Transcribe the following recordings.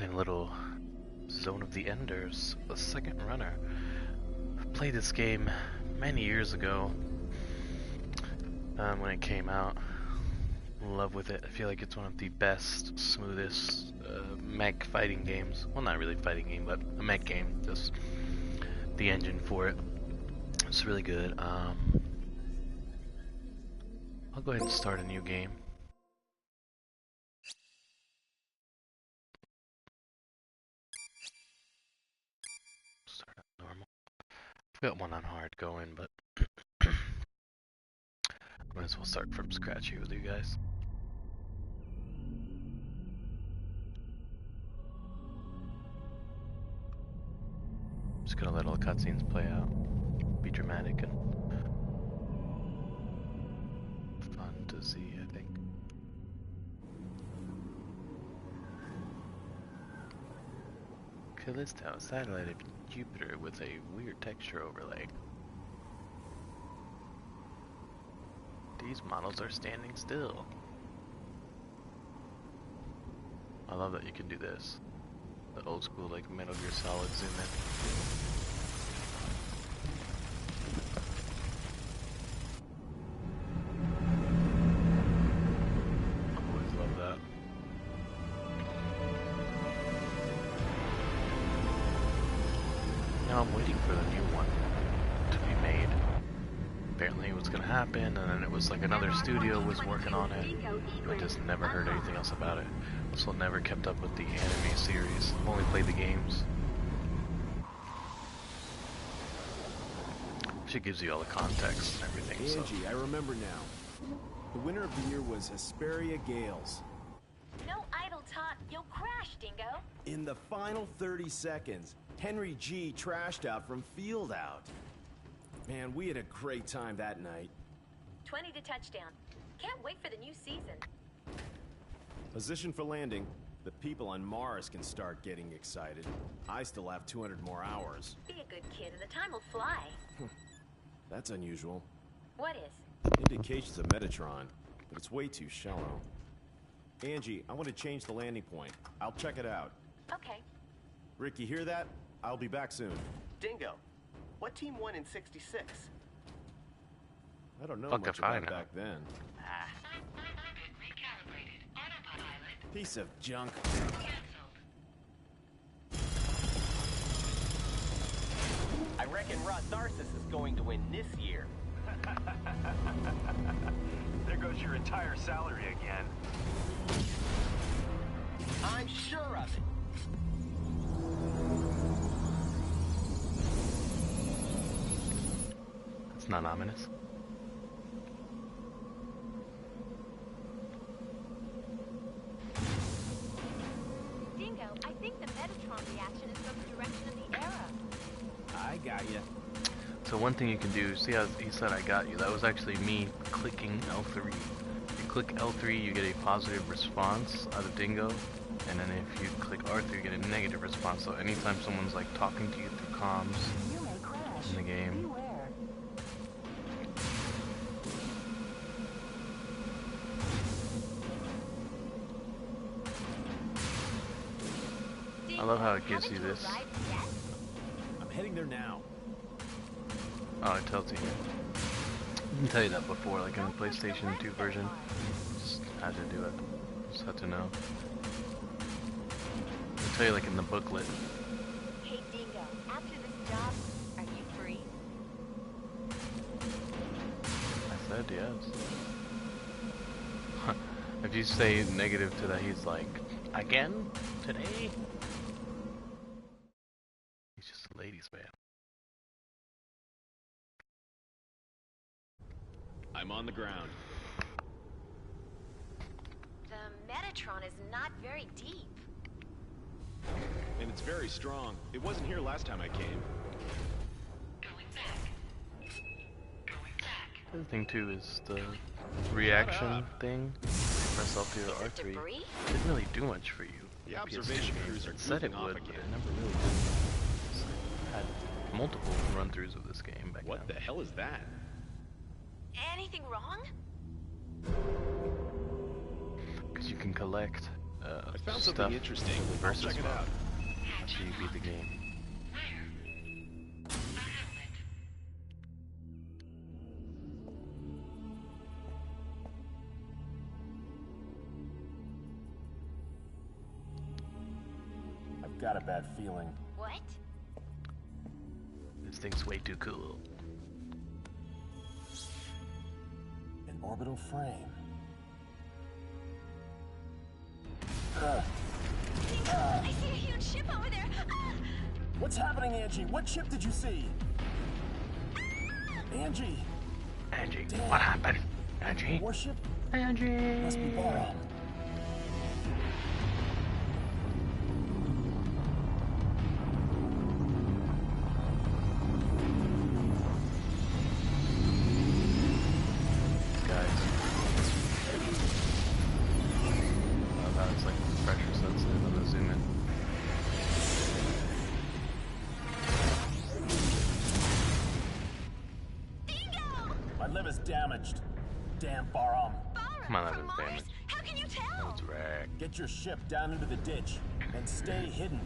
Playing a little Zone of the Enders, the second runner. I played this game many years ago when it came out. In love with it. I feel like it's one of the best, smoothest mech fighting games. Well, not really fighting game, but a mech game. Just the engine for it. It's really good. I'll go ahead and start a new game. Start on normal. I've got one on hard going, but might as well start from scratch here with you guys. Just gonna let all the cutscenes play out. Be dramatic and fun to see, I think. Callisto, satellite of Jupiter with a weird texture overlay. These models are standing still. I love that you can do this. The old school like Metal Gear Solid zoom in. Always love that. Now I'm waiting for the new one to be made. Apparently it was gonna happen, and then it was like another studio was working on it. I just never heard anything else about it. Also never kept up with the anime series. Only played the games. She gives you all the context and everything. Angie, I remember now. The winner of the year was Hesperia Gales. No idle talk, you'll crash, Dingo. In the final 30 seconds, Henry G trashed out from field out. Man, we had a great time that night. 20 to touchdown. Can't wait for the new season. Position for landing. The people on Mars can start getting excited. I still have 200 more hours. Be a good kid and the time will fly. That's unusual. What is? Indications of Metatron, but it's way too shallow. Angie, I want to change the landing point. I'll check it out. Okay. Rick, you hear that? I'll be back soon. Dingo, what team won in '66? I don't know Fuck much if I about know. back then. Piece of junk. I reckon Rod Narcissus is going to win this year. There goes your entire salary again. I'm sure of it. It's not ominous. Dingo, I think the Metatron reaction is from the direction of the arrow. I got you. So one thing you can do, see how he said I got you, that was actually me clicking L3. You click L3, you get a positive response out of Dingo, and then if you click R3, you get a negative response. So anytime someone's like talking to you through comms in the game, I love how it gives you this. I'm heading there now. Oh, it tells you. I didn't tell you that before, like in the PlayStation 2 version. Just had to do it. Just had to know. I'll tell you like in the booklet. Hey, Dingo, after this job, are you free? I said yes. If you say negative to that, he's like, again? Today? He's just a ladies' man. I'm on the ground. The Metatron is not very deep. And it's very strong. It wasn't here last time I came. The other thing too is the reaction thing. Press L2 Is or it R3. debris? Didn't really do much for you. The PS2 observation games. crews are It said it goofing off would, but again. it never really did. So I had multiple run-throughs of this game back What the then. hell is that? Anything wrong? Because you can collect I found stuff something interesting. I'll versus check it out. after you beat the game. I've got a bad feeling. What? This thing's way too cool. An orbital frame. I see a huge ship over there. Ah! What's happening, Angie? What ship did you see? Angie! Angie, Damn. what happened? Angie? Warship? Angie! Must be Baron. Guys. Oh, that was like pressure sensitive. I'm gonna zoom in. Dingo! My liver's damaged. Damn Baron. Baron Come on, that from was Mars? damaged. How can you tell? It's wrecked. Get your ship down into the ditch and stay hidden.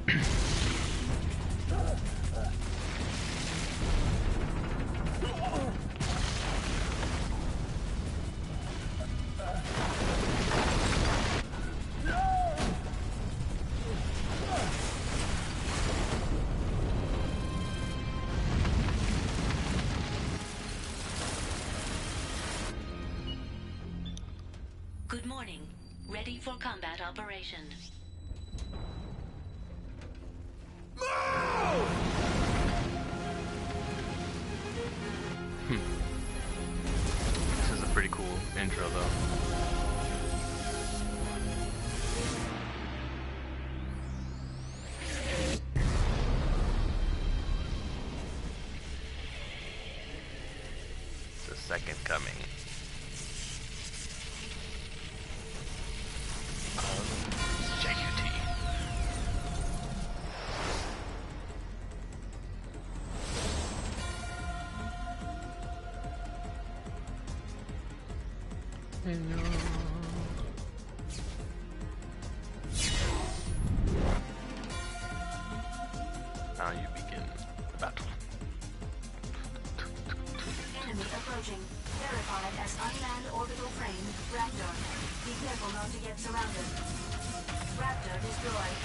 Good morning. Ready for combat operation. This is a pretty cool intro, though. The second coming of JQT. Now you begin the battle. Enemy approaching. Verified as unmanned orbital frame, Raptor. Be careful not to get surrounded. Raptor destroyed.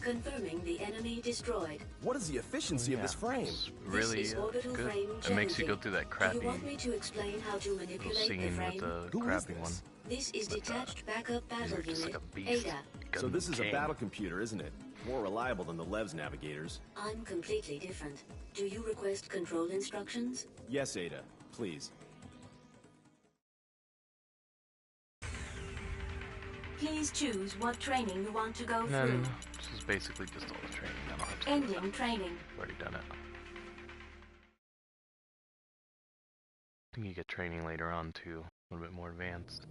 Confirming the enemy destroyed. What is the efficiency of this frame? It's really This is orbital good. frame It makes you go challenging. through that Do crappy you want me to explain how to little manipulate the scene frame? with the Who is crappy this? one. This is detached backup battle You're just unit, like a beast. Ada. So this is a King. battle computer, isn't it? More reliable than the Lev's navigators. I'm completely different. Do you request control instructions? Yes, Ada. Please. Please choose what training you want to go And through. then this is basically just all the training. I don't have to do Ending that. training. I've already done it. I think you get training later on too, a little bit more advanced.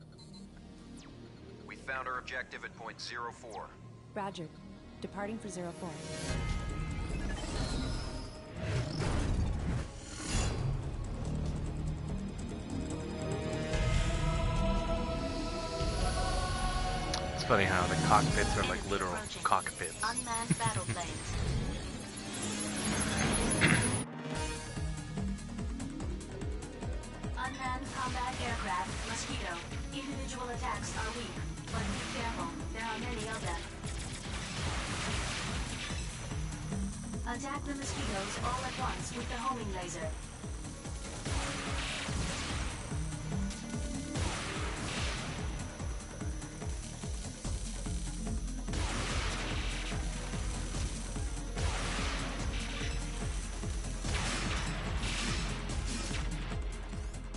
We found our objective at point 04. Roger. Departing for 04. It's funny how the cockpits are like literal Approaching. cockpits. Unmanned battle planes. Unmanned combat aircraft, Mosquito. Individual attacks are weak, but be careful. There are many of them. Attack the mosquitoes all at once with the homing laser.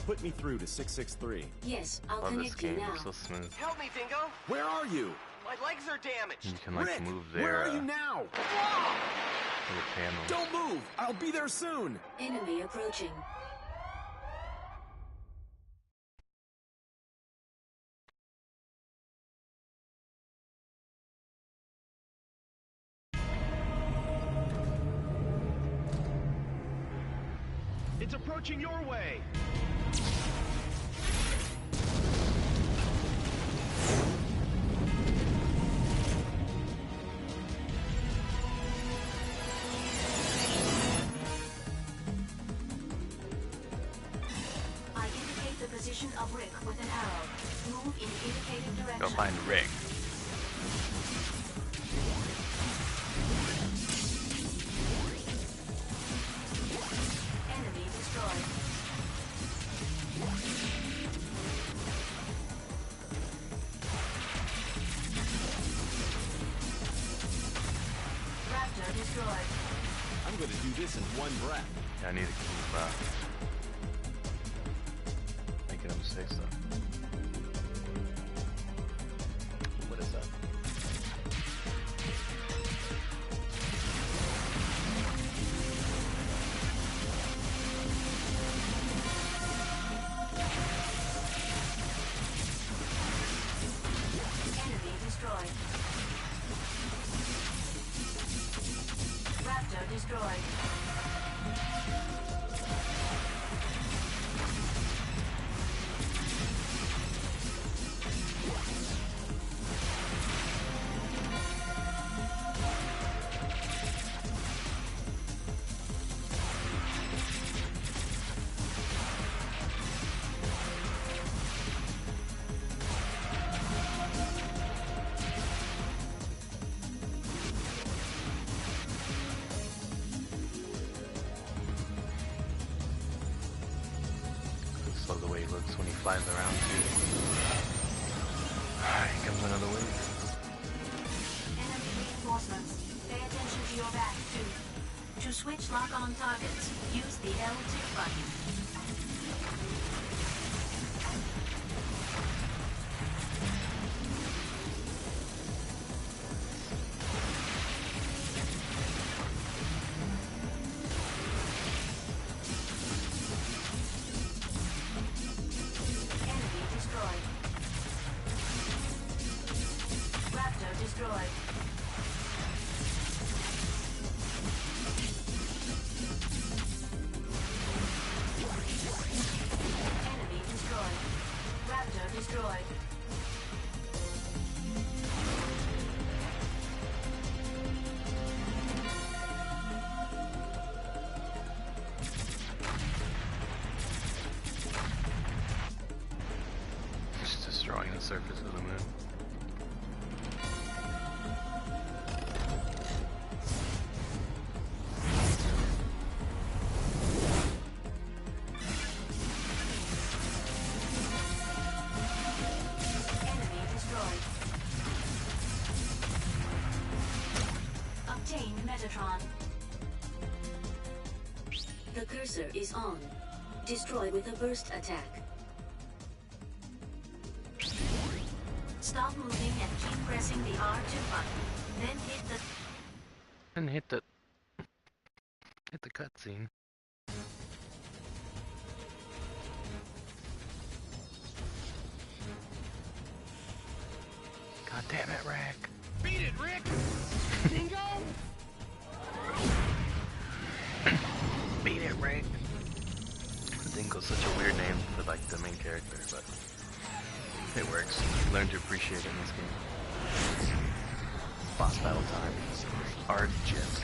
Put me through to 663. Yes, I'll Love this connect you game, now. it's so smooth. Help me, Dingo! Where are you? My legs are damaged! You can like Rick, move there. where are you now? Little panels. Don't move! I'll be there soon! Enemy approaching. It's approaching. approaching your way. I indicate the position of Rick with an arrow. Move in indicated direction. Go find Rick. Enemy destroyed. Raptor destroyed. I'm gonna do this in one breath. Yeah, I need to keep making him say stuff. What is that? Enemy destroyed. Raptor destroyed. I love the way he looks when he flies around too. Here comes another wave. Enemy reinforcements. Pay attention to your back, too. To switch lock-on targets, use the L2 button. Enemy destroyed. Raptor destroyed. Enemy destroyed. Raptor destroyed. Just destroying the surface of the moon. Enemy destroyed. Obtain Metatron. The cursor is on. Destroy with a burst attack. Stop moving and keep pressing the R2 button. Then hit the... And hit the cutscene. God damn it, Rick. Beat it, Rick! Dingo! Beat it, Rick. Dingo's such a weird name for like the main character, but it works. Learn to appreciate it in this game. Boss battle time. Hard jet.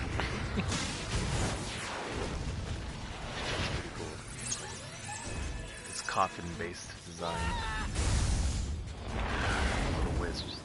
Pretty cool. This coffin-based design. Little wisps.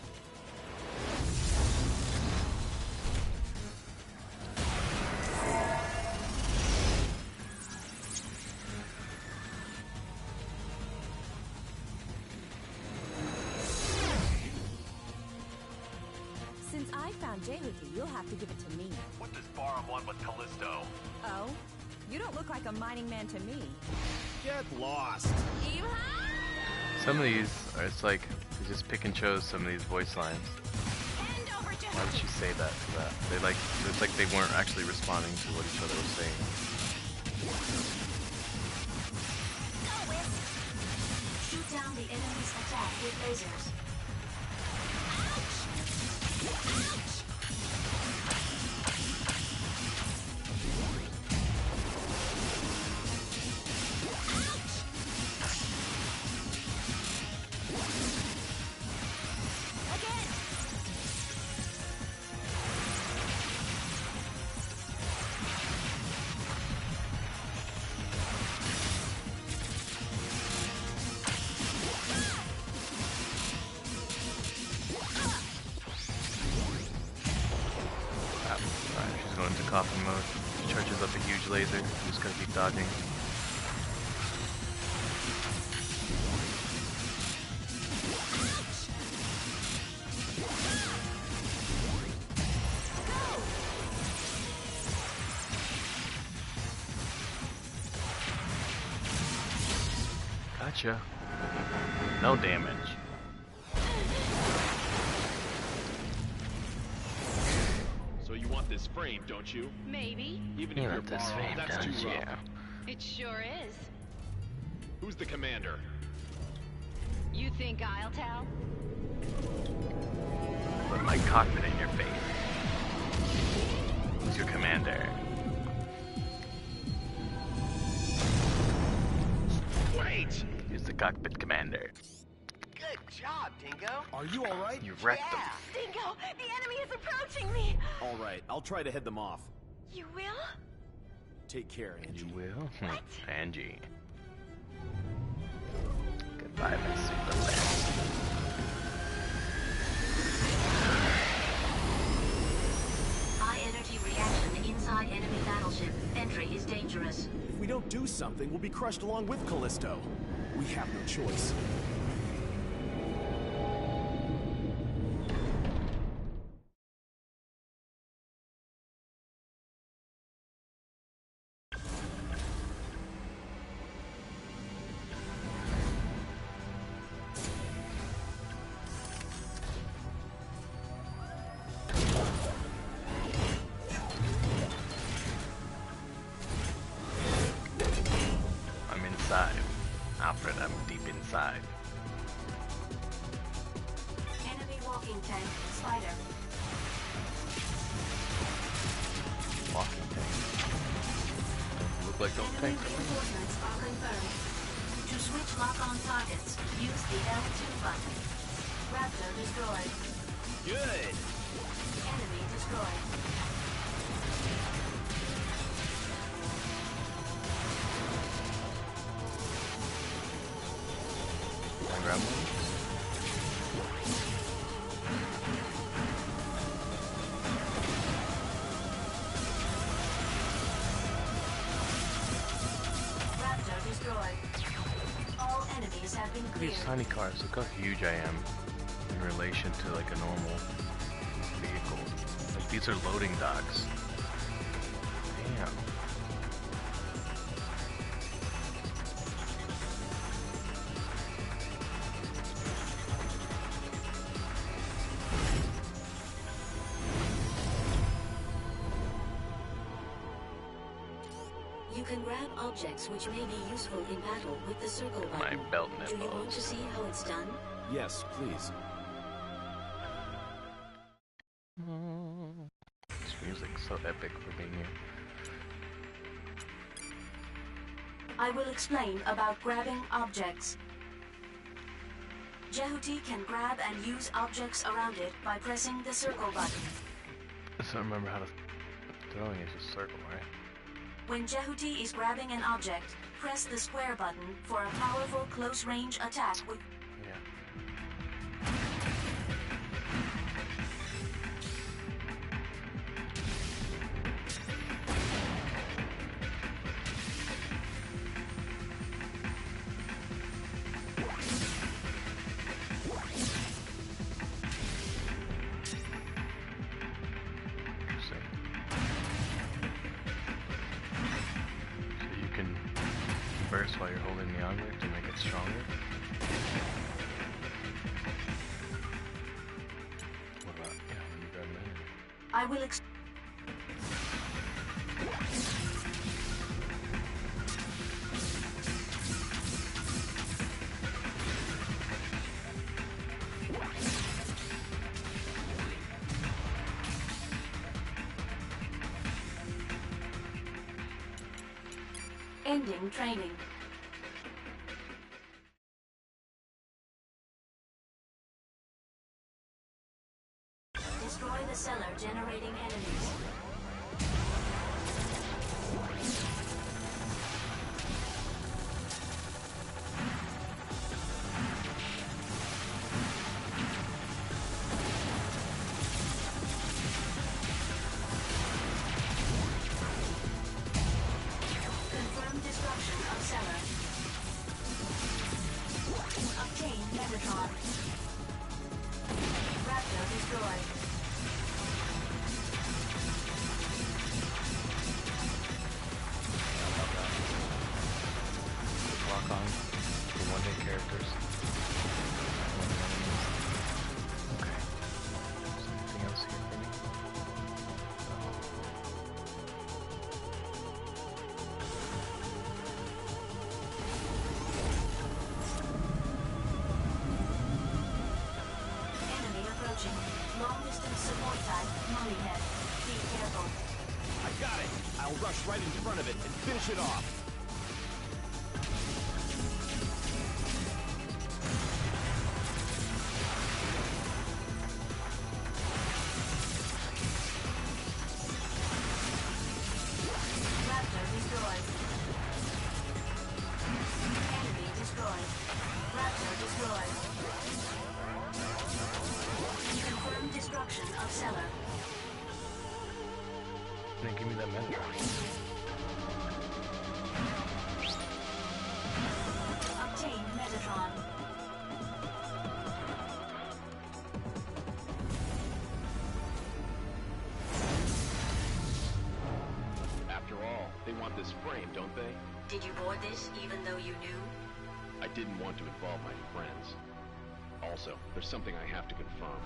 Since I found J-Wiki, you'll have to give it to me. What does Barum want with Callisto? Oh? You don't look like a mining man to me. Get lost. Some of these are, it's like, they just pick and chose some of these voice lines. Why did she say that to that? They like, it's like they weren't actually responding to what each other was saying. Shoot down the enemy's attack with lasers. coffin mode. Charges up a huge laser. You just gotta keep dodging. Gotcha. No damage. So you want this frame, don't you? Maybe. Even You if you're want this borrowed, frame, that's don't too you? rough. It sure is. Who's the commander? You think I'll tell? Put my cockpit in your face. Who's your commander? Wait! Who's the cockpit commander? Good job, Dingo. Are you alright? You wrecked them. Dingo, the enemy is approaching me. Alright, I'll try to head them off. You will? Take care, Angie. You will? What? Angie. Goodbye, my super lens. High energy reaction inside enemy battleship. Entry is dangerous. If we don't do something, we'll be crushed along with Callisto. We have no choice. I'm inside. Alfred, I'm deep inside. Enemy walking tank. Spider. Walking tank. Doesn't look like those Enemy tanks. reinforcements are confirmed. To switch lock-on targets, use the L2 button. Raptor destroyed. Good. Enemy destroyed. Can I grab one? Raptor destroyed. All enemies have been Look at cleared. these tiny cars. Look how huge I am in relation to like a normal vehicle. Like these are loading docks. Damn. You can grab objects which may be useful in battle with the circle My button. belt Do you want nipples. to see how it's done? Yes, please. This music's so epic for being here. I will explain about grabbing objects. Jehuti can grab and use objects around it by pressing the circle button. I just don't remember how to throwing is a circle, right? When Jehuti is grabbing an object, press the square button for a powerful close-range attack with... Yeah. Interesting. So you can burst while you're holding the onward to make it stronger. What about, yeah, when you grab an enemy? I will ex... Ending training. Destroy the cellar generating enemies. recon for one-hit characters. One-hit enemies. Okay. Is there anything else here for me? Enemy approaching. Long distance support type, money head. Be careful. I got it. I'll rush right in front of it and finish it off. Raptor destroyed. Enemy destroyed. Raptor destroyed. Confirmed destruction of cellar. Then give me that Metatron. Obtain Metatron. After all, they want this frame, don't they? Did you board this even though you knew? I didn't want to involve my friends. Also, there's something I have to confirm.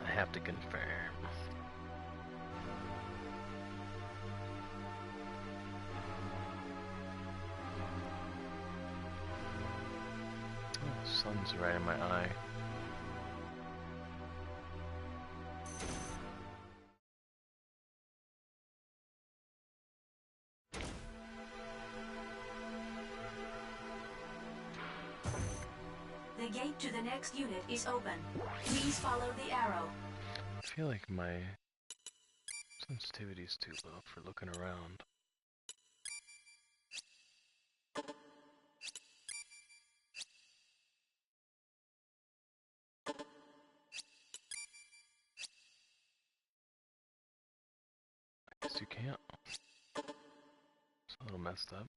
I have to confirm. Oh, the sun's right in my eye. The gate to the next unit is open. Please follow the arrow. I feel like my sensitivity is too low for looking around. I guess you can't. It's a little messed up.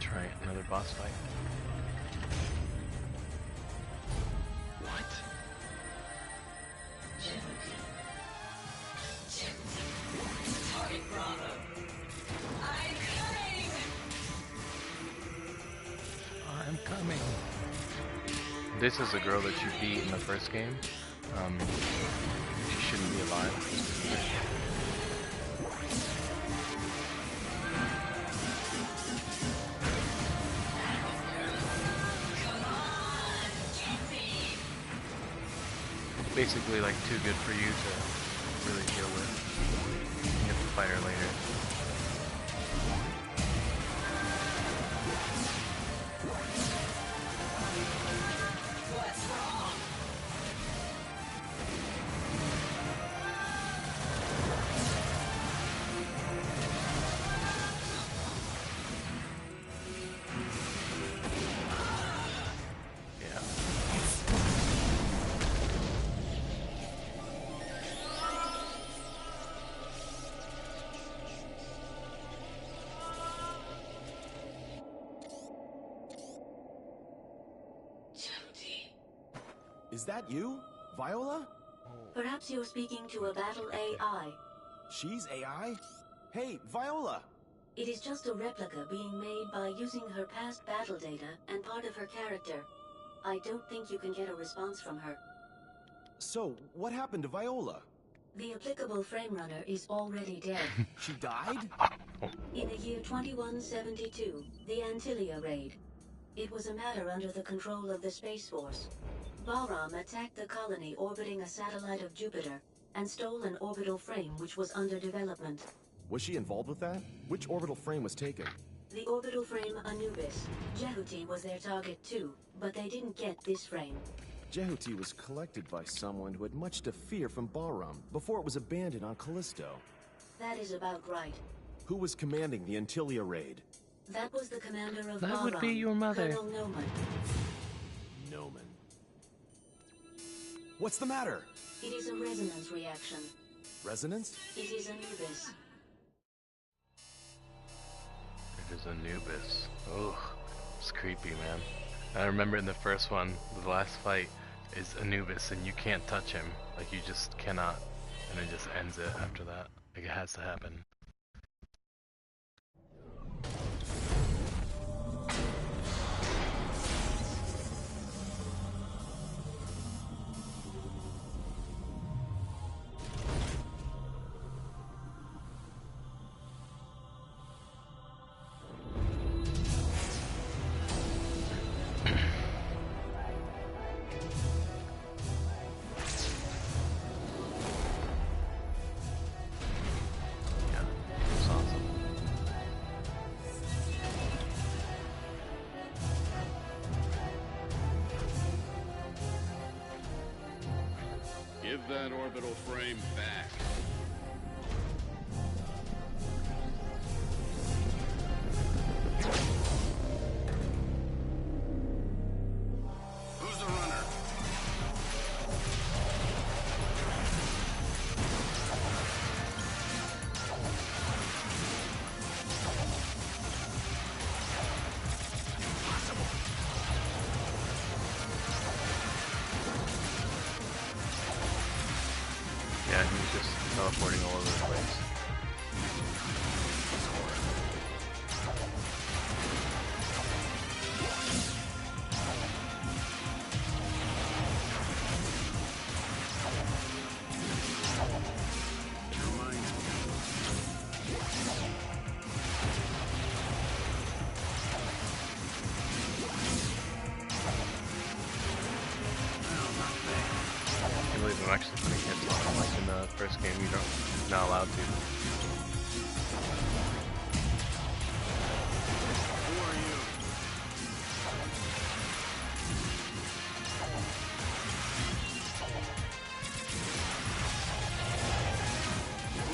Try another boss fight. What? I'm coming. This is the girl that you beat in the first game. She shouldn't be alive. Basically like too good for you to really deal with. You have to fight her later. Is that you? Viola? Perhaps you're speaking to a battle AI. She's AI? Hey, Viola! It is just a replica being made by using her past battle data and part of her character. I don't think you can get a response from her. So, what happened to Viola? The applicable frame runner is already dead. She died? In the year 2172, the Antilia raid. It was a matter under the control of the Space Force. Bahram attacked the colony orbiting a satellite of Jupiter and stole an orbital frame which was under development. Was she involved with that? Which orbital frame was taken? The orbital frame Anubis. Jehuti was their target too, but they didn't get this frame. Jehuti was collected by someone who had much to fear from Bahram before it was abandoned on Callisto. That is about right. Who was commanding the Antilia raid? That was the commander of That Bahram, would be your mother. Colonel Noman. Noman. What's the matter? It is a resonance reaction. Resonance? It is Anubis. It is Anubis. Ugh, it's creepy, man. I remember in the first one, the last fight is Anubis, and you can't touch him. Like, you just cannot. And it just ends it after that. Like, it has to happen. Give that orbital frame back. Who's the runner? Yeah, he's just teleporting all over the place. I believe I'm actually putting hits on him, like in the first game you're not allowed to. Who are you?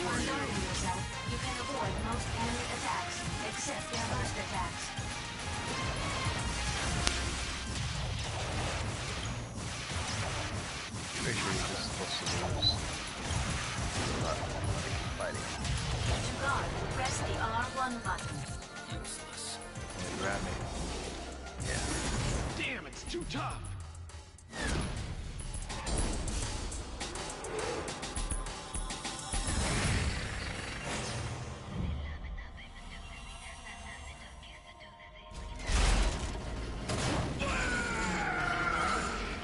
By guarding yourself, you can avoid most enemy attacks, except their burst attacks. Pretty sure you're just supposed to lose. But I keep fighting. To guard, press the R1 button. And grab me. Yeah. Damn, it's too tough.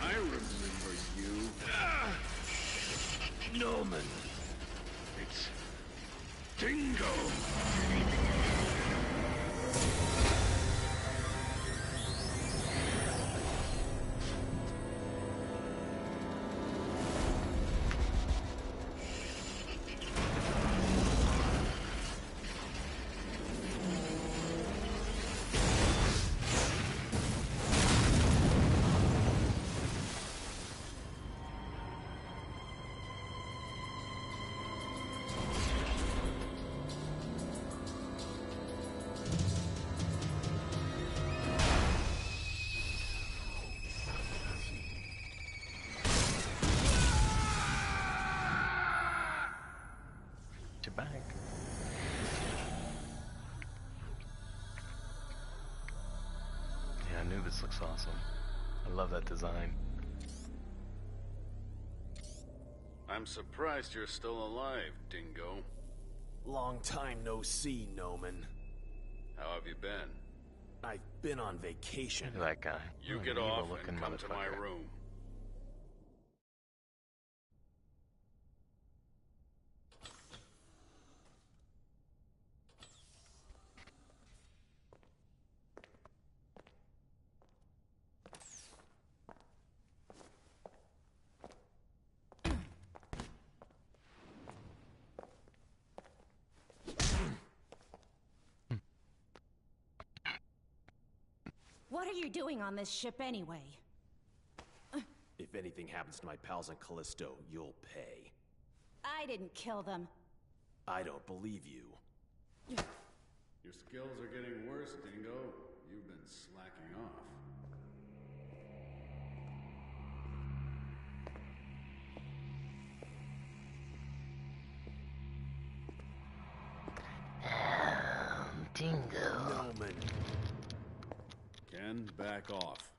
I remember you. Noman. It's Dingo. You're back. Yeah, Anubis looks awesome. I love that design. I'm surprised you're still alive, Dingo. Long time no see, Noman. How have you been? I've been on vacation. Look at that guy. You What get an off evil-looking and come to my motherfucker. room. What are you doing on this ship anyway? If If anything happens to my pals on Callisto, you'll pay. I didn't kill them. I don't believe you. Your skills are getting worse, Dingo. You've been slacking off. Dingo. Noman. Ken, back off.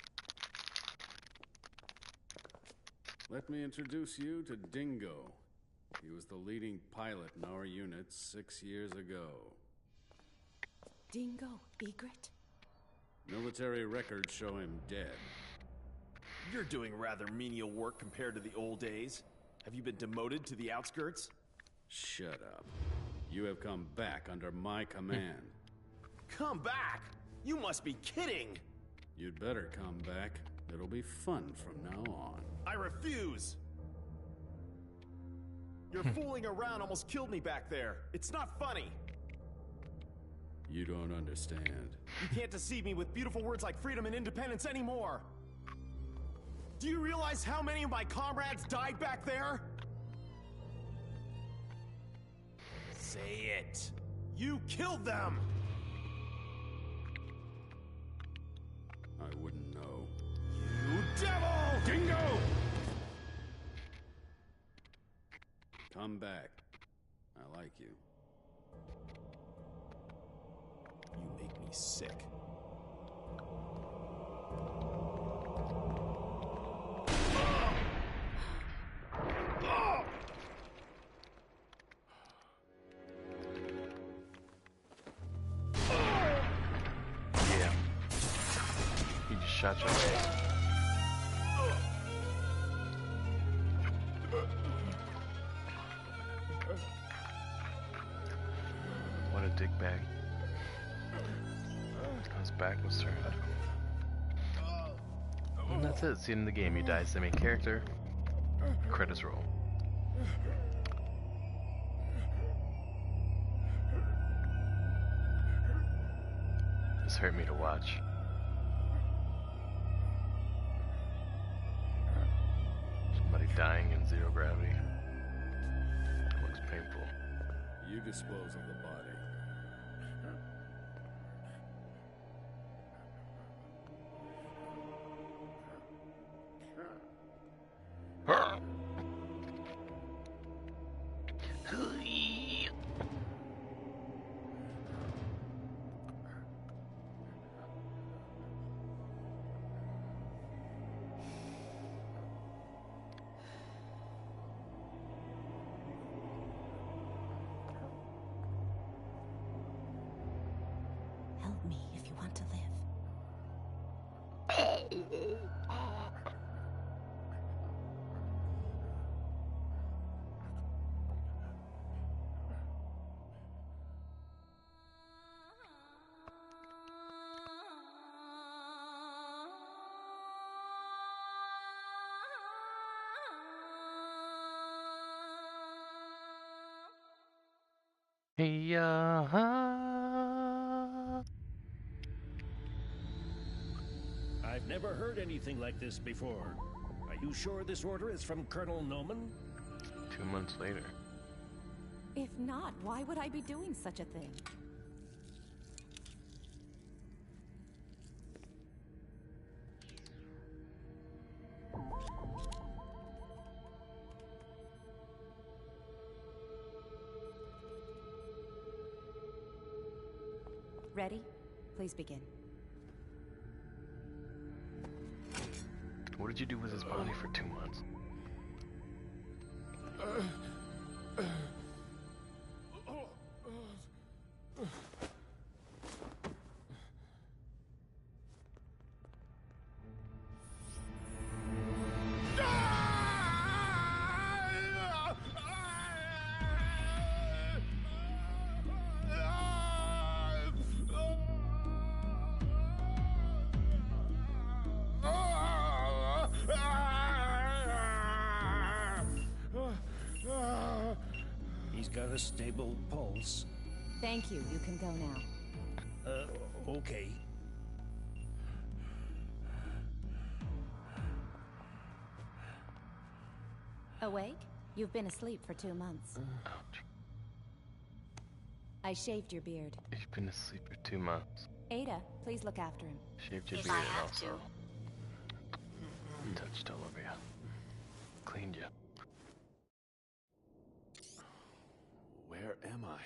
Let me introduce you to Dingo. He was the leading pilot in our unit 6 years ago. Dingo Egret? Military records show him dead. You're doing rather menial work compared to the old days. Have you been demoted to the outskirts? Shut up. You have come back under my command. Come back! You must be kidding! You'd better come back. It'll be fun from now on. I refuse! Your fooling around almost killed me back there. It's not funny. You don't understand. You can't deceive me with beautiful words like freedom and independence anymore. Do you realize how many of my comrades died back there? Say it. You killed them! I wouldn't know. You devil! Dingo! Come back. I like you. You make me sick. Yeah. He just shot you. What a dickbag. His back was turned. And that's it. It's the end of the game. You die as the main character. Credits roll. This hurt me to watch. Somebody dying in zero gravity. It looks painful. You dispose of the body. Help me if you want to live. Hey, I've never heard anything like this before. Are you sure this order is from Colonel Noman? 2 months later. If not, why would I be doing such a thing? Ready? Please begin. What did you do with his body for 2 months? He's got a stable pulse. Thank you. You can go now. Okay. Awake? You've been asleep for 2 months. Ouch. I shaved your beard. You've been asleep for 2 months. Ada, please look after him. Shaved your If beard I have also. Touched all over you. Cleaned you. Where am I?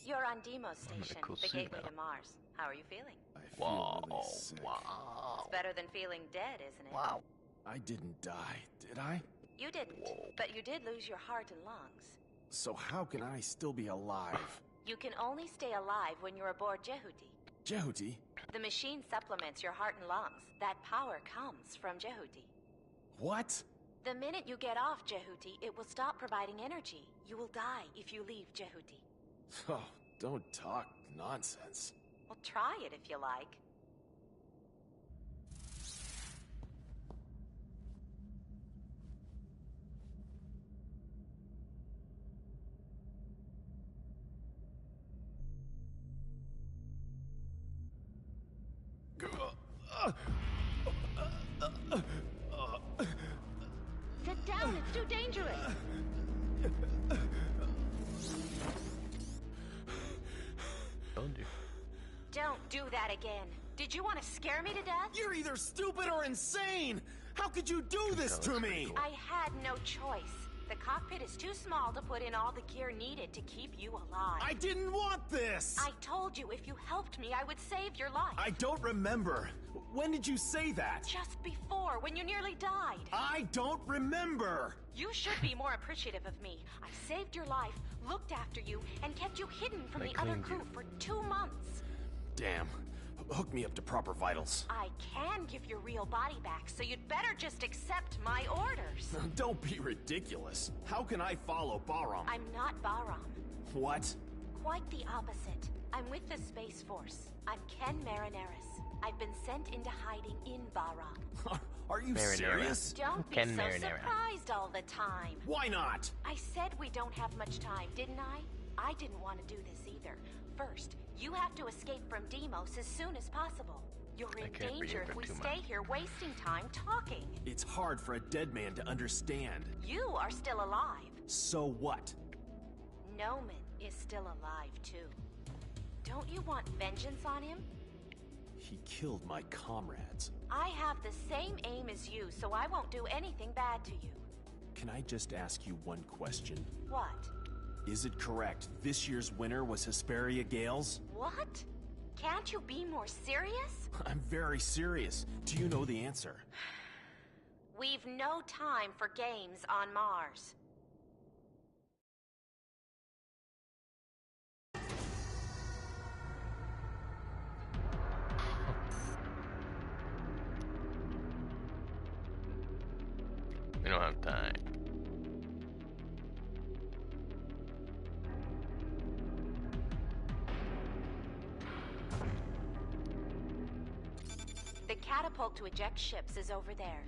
You're on Deimos I'm in a Station, cool the suit gateway now. to Mars. How are you feeling? I feel really sick. It's better than feeling dead, isn't it? Wow. I didn't die, did I? You didn't, but you did lose your heart and lungs. So how can I still be alive? You can only stay alive when you're aboard Jehuti. Jehuti? The machine supplements your heart and lungs. That power comes from Jehuti. What? The minute you get off Jehuti, it will stop providing energy. You will die if you leave Jehuti. Oh, don't talk nonsense. Well, try it if you like. Sit down, it's too dangerous. Told you. Don't do that again. Did you want to scare me to death? You're either stupid or insane! How could you do this That to looks me? pretty cool. I had no choice. The cockpit is too small to put in all the gear needed to keep you alive. I didn't want this! I told you if you helped me, I would save your life. I don't remember. When did you say that? Just before, when you nearly died. I don't remember! You should be more appreciative of me. I saved your life, looked after you, and kept you hidden from I the other cleaned crew you. for 2 months. Damn. Hook me up to proper vitals. I can give your real body back, so you'd better just accept my orders. Don't be ridiculous. How can I follow Bahram? I'm not Bahram. What? Quite the opposite. I'm with the Space Force. I'm Ken Marineris. I've been sent into hiding in Bahram. Are you Marinara. serious? Don't be Ken so Marinara. surprised all the time. Why not? I said we don't have much time, didn't I? I didn't want to do this either. First, you have to escape from Deimos as soon as possible. You're I in can't be danger here if for we 2 stay months. here wasting time talking. It's hard for a dead man to understand. You are still alive. So what? Noman is still alive, too. Don't you want vengeance on him? He killed my comrades. I have the same aim as you, so I won't do anything bad to you. Can I just ask you one question? What? Is it correct this year's winner was Hesperia Gales? What? Can't you be more serious? I'm very serious. Do you know the answer? We've no time for games on Mars. We don't have time. The catapult to eject ships is over there.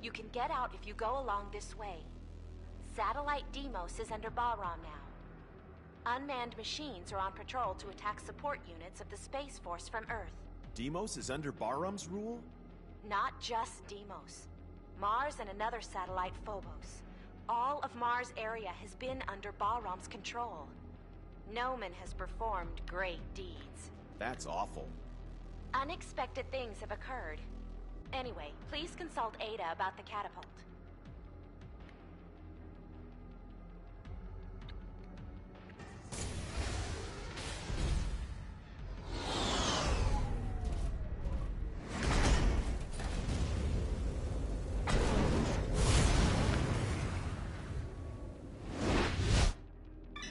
You can get out if you go along this way. Satellite Deimos is under Bahram now. Unmanned machines are on patrol to attack support units of the Space Force from Earth. Deimos is under Bahram's rule? Not just Deimos. Mars and another satellite, Phobos. All of Mars' area has been under Bahram's control. Noman has performed great deeds. That's awful. Unexpected things have occurred. Anyway, please consult Ada about the catapult.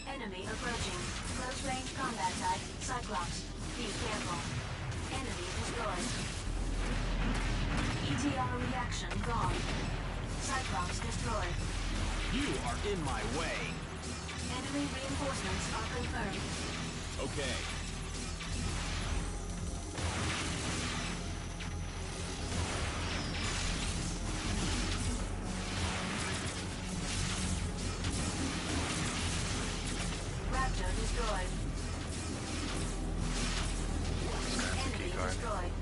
Enemy approaching. Close range combat type, Cyclops. Be careful. Enemy destroyed. ETR reaction gone. Cyclops destroyed. You are in my way. Enemy reinforcements are confirmed. Okay. Raptor destroyed. Enemy destroyed.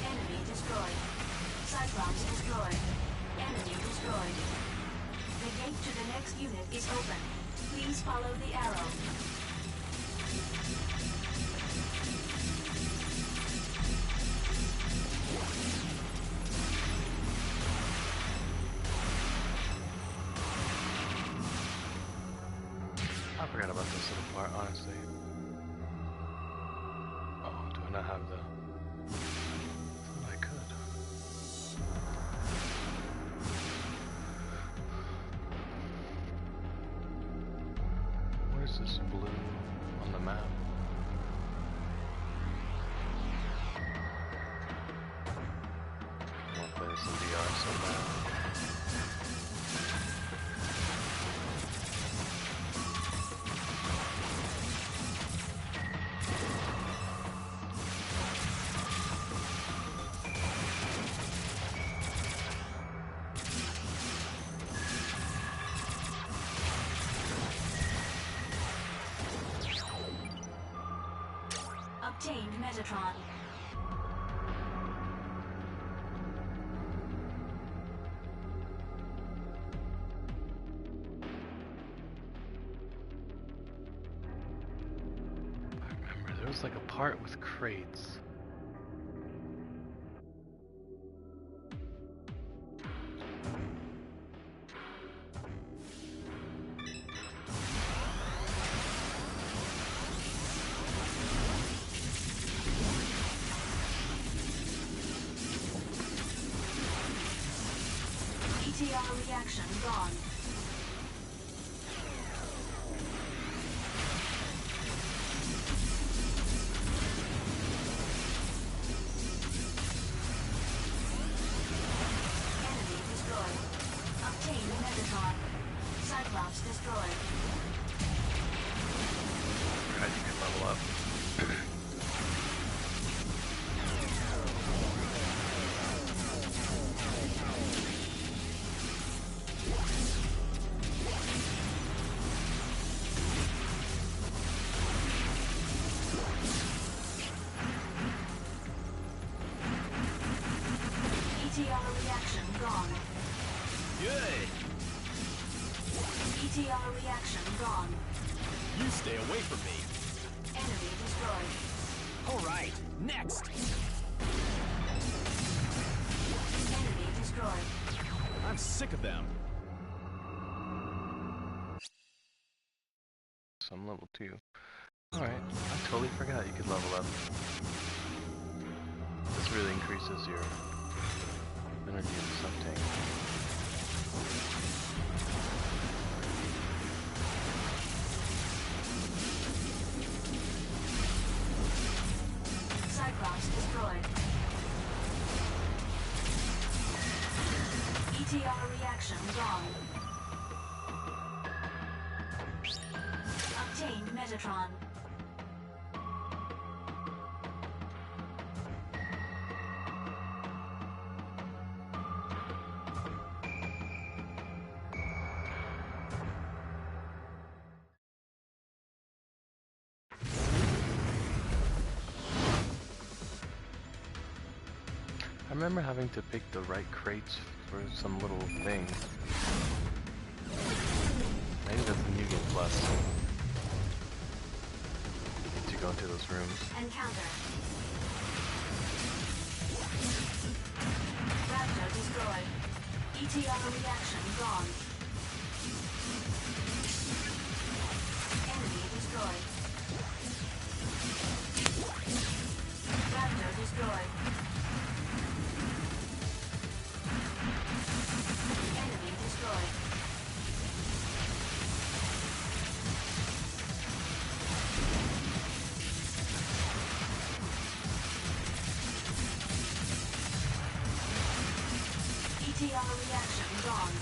Enemy destroyed. Cyclops unit is open. Please follow the arrow. I forgot about this little part, honestly. Oh, do I not have the... I thought I could. Where's this blue on the map? I want to play this in VR so bad. Obtained Metatron. I remember there was like a part with crates. ETR reaction gone. Enemy destroyed. Obtained Megatron. Cyclops destroyed. Forgot you could level up. ETR reaction gone. Good. ETR reaction gone. You stay away from me. Enemy destroyed. All right, next. Enemy destroyed. I'm sick of them. So I'm level 2. Alright, I totally forgot you could level up. This really increases your energy in the sub-tank. Cyclops destroyed. ETR reaction gone. Obtained Metatron. I remember having to pick the right crates for some little thing. Maybe that's the New Game Plus. To go into those rooms. Encounter. Raptor destroyed. ETR reaction gone. Enemy destroyed. Raptor destroyed. Enemy destroyed. ETR reaction gone.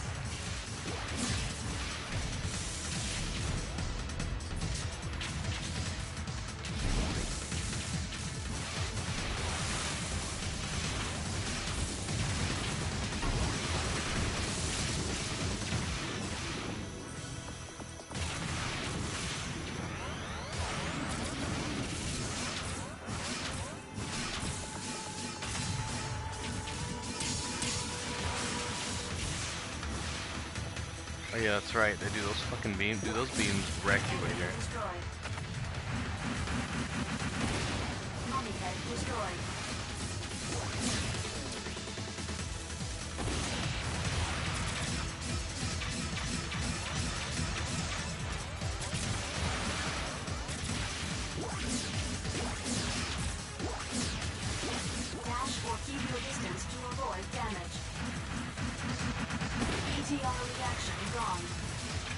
Oh yeah, that's right. They do those fucking beams. Dude, those beams wreck you right here. Mummy head destroyed. Dash or keep your distance to avoid damage. ETR reaction gone.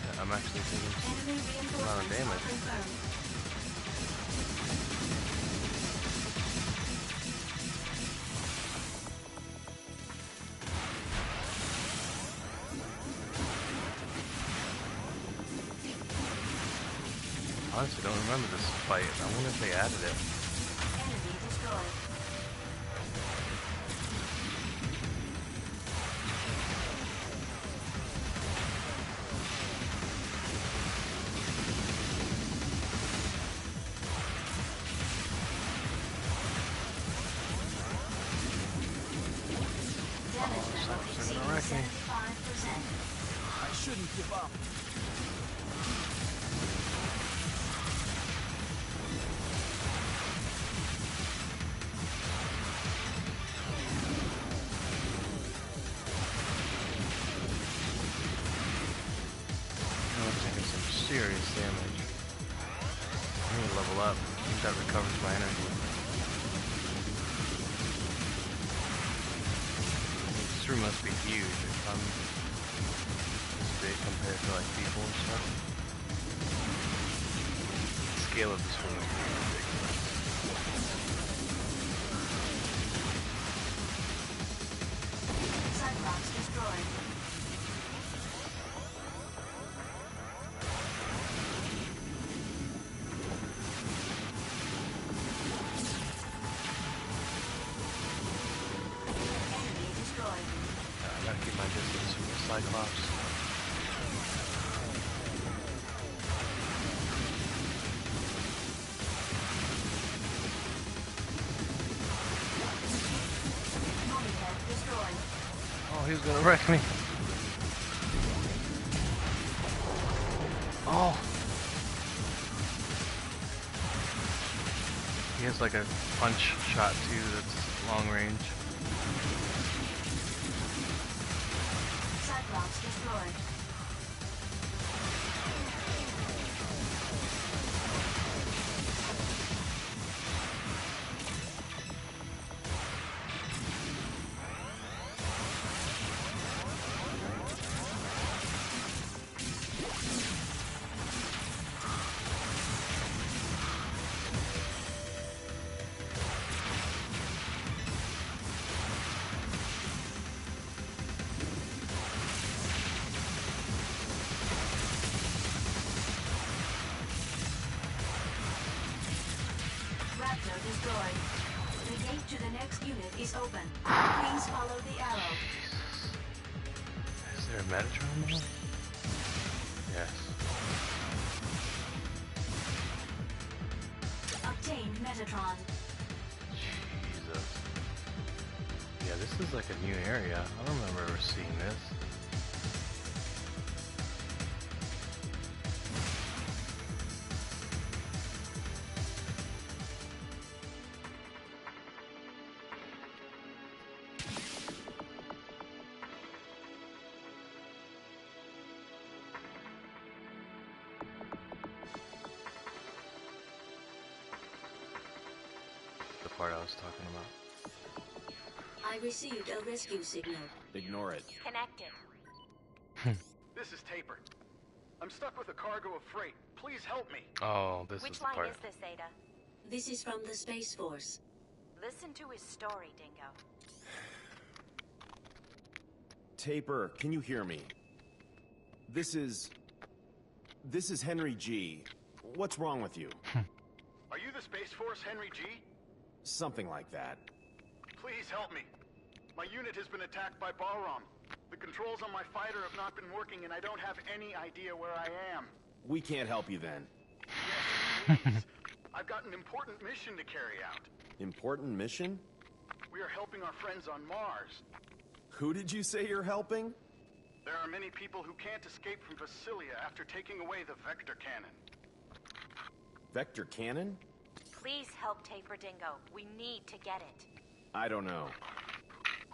Yeah, I'm actually taking Enemy a lot of reinforcements damage. confirmed. Honestly, don't remember this fight. I wonder if they added it. Enemy destroyed. Damage level exceeding 75%. I shouldn't give up. I'm taking some serious damage. I need to level up. I think that recovers my energy. This room must be huge if I'm this big compared to like people and stuff. The scale of this room is ridiculous. Cyclops destroyed. Enemy destroyed. I gotta keep my distance from the Cyclops. Mummy head destroyed. Oh, he's gonna wreck me. Oh. He has like a punch shot too that's long range. Cyclops destroyed. Raptor destroyed. The gate to the next unit is open. Please follow the arrow. Is there a Metatron there? Yes. Obtained Metatron. Jesus. Yeah, this is like a new area. I don't remember ever seeing this. The part I was talking about. I received a rescue signal. Ignore it. Connected. This is Taper. I'm stuck with a cargo of freight. Please help me. Oh, this Which is the line part. is this, Ada? This is from the Space Force. Listen to his story, Dingo. Taper, can you hear me? This is Henry G. What's wrong with you? Are you the Space Force Henry G? Something like that. Please help me. My unit has been attacked by Balram. The controls on my fighter have not been working and I don't have any idea where I am. We can't help you then. Yes, please. I've got an important mission to carry out. Important mission? We are helping our friends on Mars. Who did you say you're helping? There are many people who can't escape from Vasilia after taking away the Vector Cannon. Vector Cannon? Please help Taper Dingo. We need to get it. I don't know.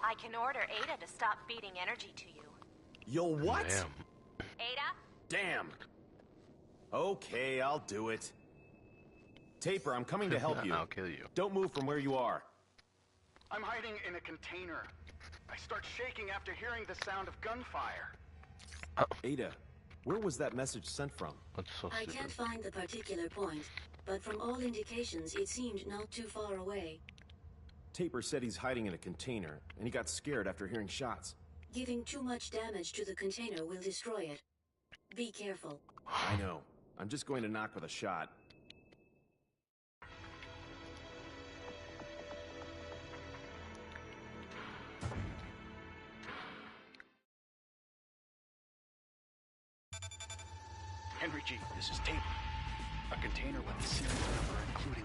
I can order Ada to stop feeding energy to you. You'll what? Damn. Ada? Damn. Okay, I'll do it. Taper, I'm coming to help you. I'll kill you. Don't move from where you are. I'm hiding in a container. I start shaking after hearing the sound of gunfire. Ada, where was that message sent from? That's so I stupid. can't find the particular point, but from all indications, it seemed not too far away. Taper said he's hiding in a container, and he got scared after hearing shots. Giving too much damage to the container will destroy it. Be careful. I know. I'm just going to knock with a shot. Henry G, this is Taper. A container with a serial number including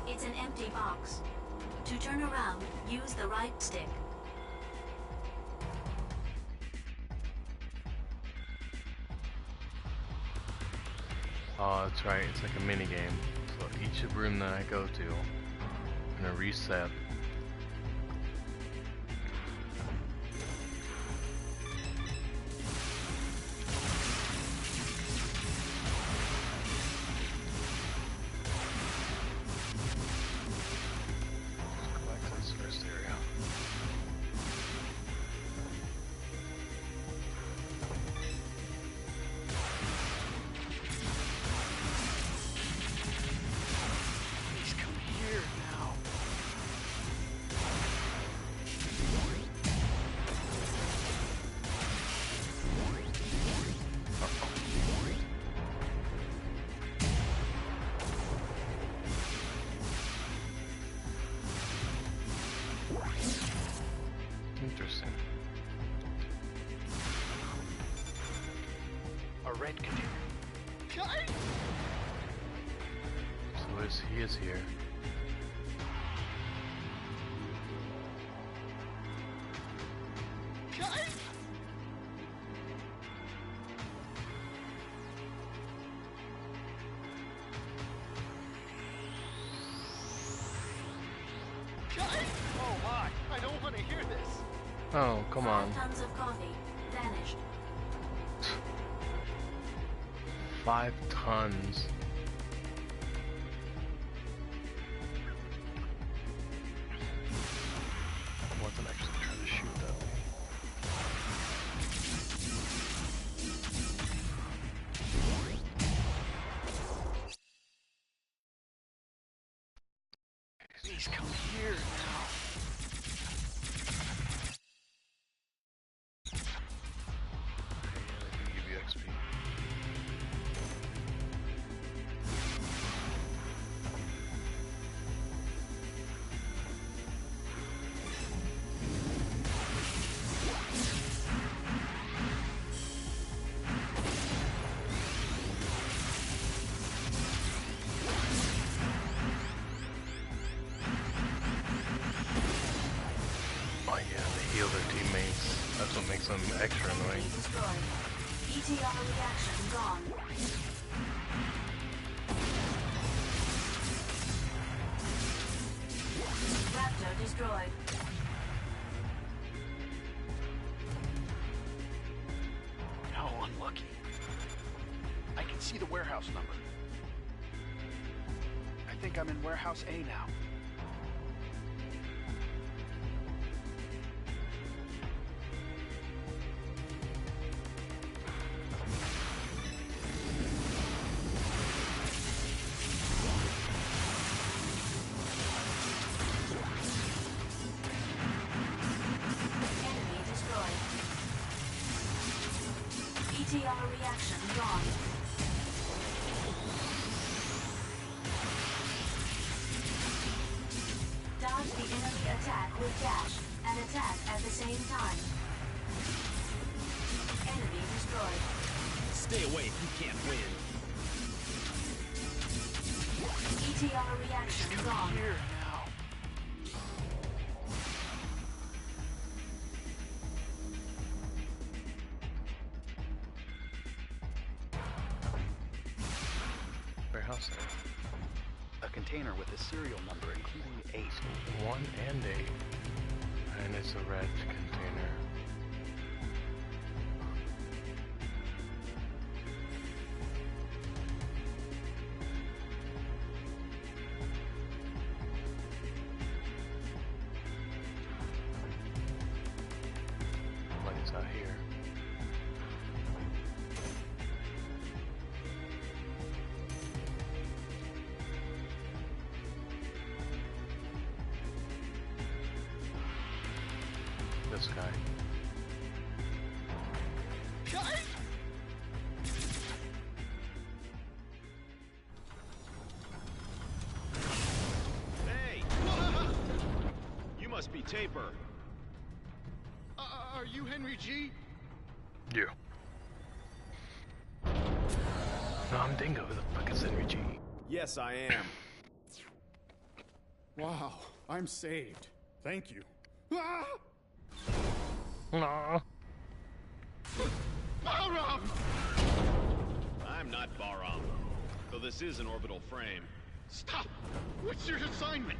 1. It's an empty box. To turn around, use the right stick. Oh, that's right. It's like a mini game. So each room that I go to, I'm gonna reset. Let's go back to this first area. Please come here now. Interesting. A red container. So he is here. Oh my, I don't want to hear this. Oh, come on. 5 tons of coffee. Vanished. 5 tons. I wasn't actually trying to shoot that thing. Please come here now. They can give you XP. Oh yeah, they heal their teammates. That's what makes them extra annoying. Destroyed. ETR reaction gone. Raptor destroyed. How unlucky. I can see the warehouse number. I think I'm in warehouse A now. Enemy destroyed. ETR reaction gone. Dodge the enemy attack with dash and attack at the same time. Enemy destroyed. Stay away if you can't win. ETR reaction gone. Here now. house there? A container with a serial number including 8. 1 and 8. And it's a red container. Money's out here. This guy. Hey! You must be Taper. Are you Henry G? Yeah. No, I'm Dingo. Who the fuck is Henry G? Yes, I am. Wow, I'm saved. Thank you. Ah! No. Balram! I'm not Bahram, though this is an orbital frame. Stop! What's your assignment?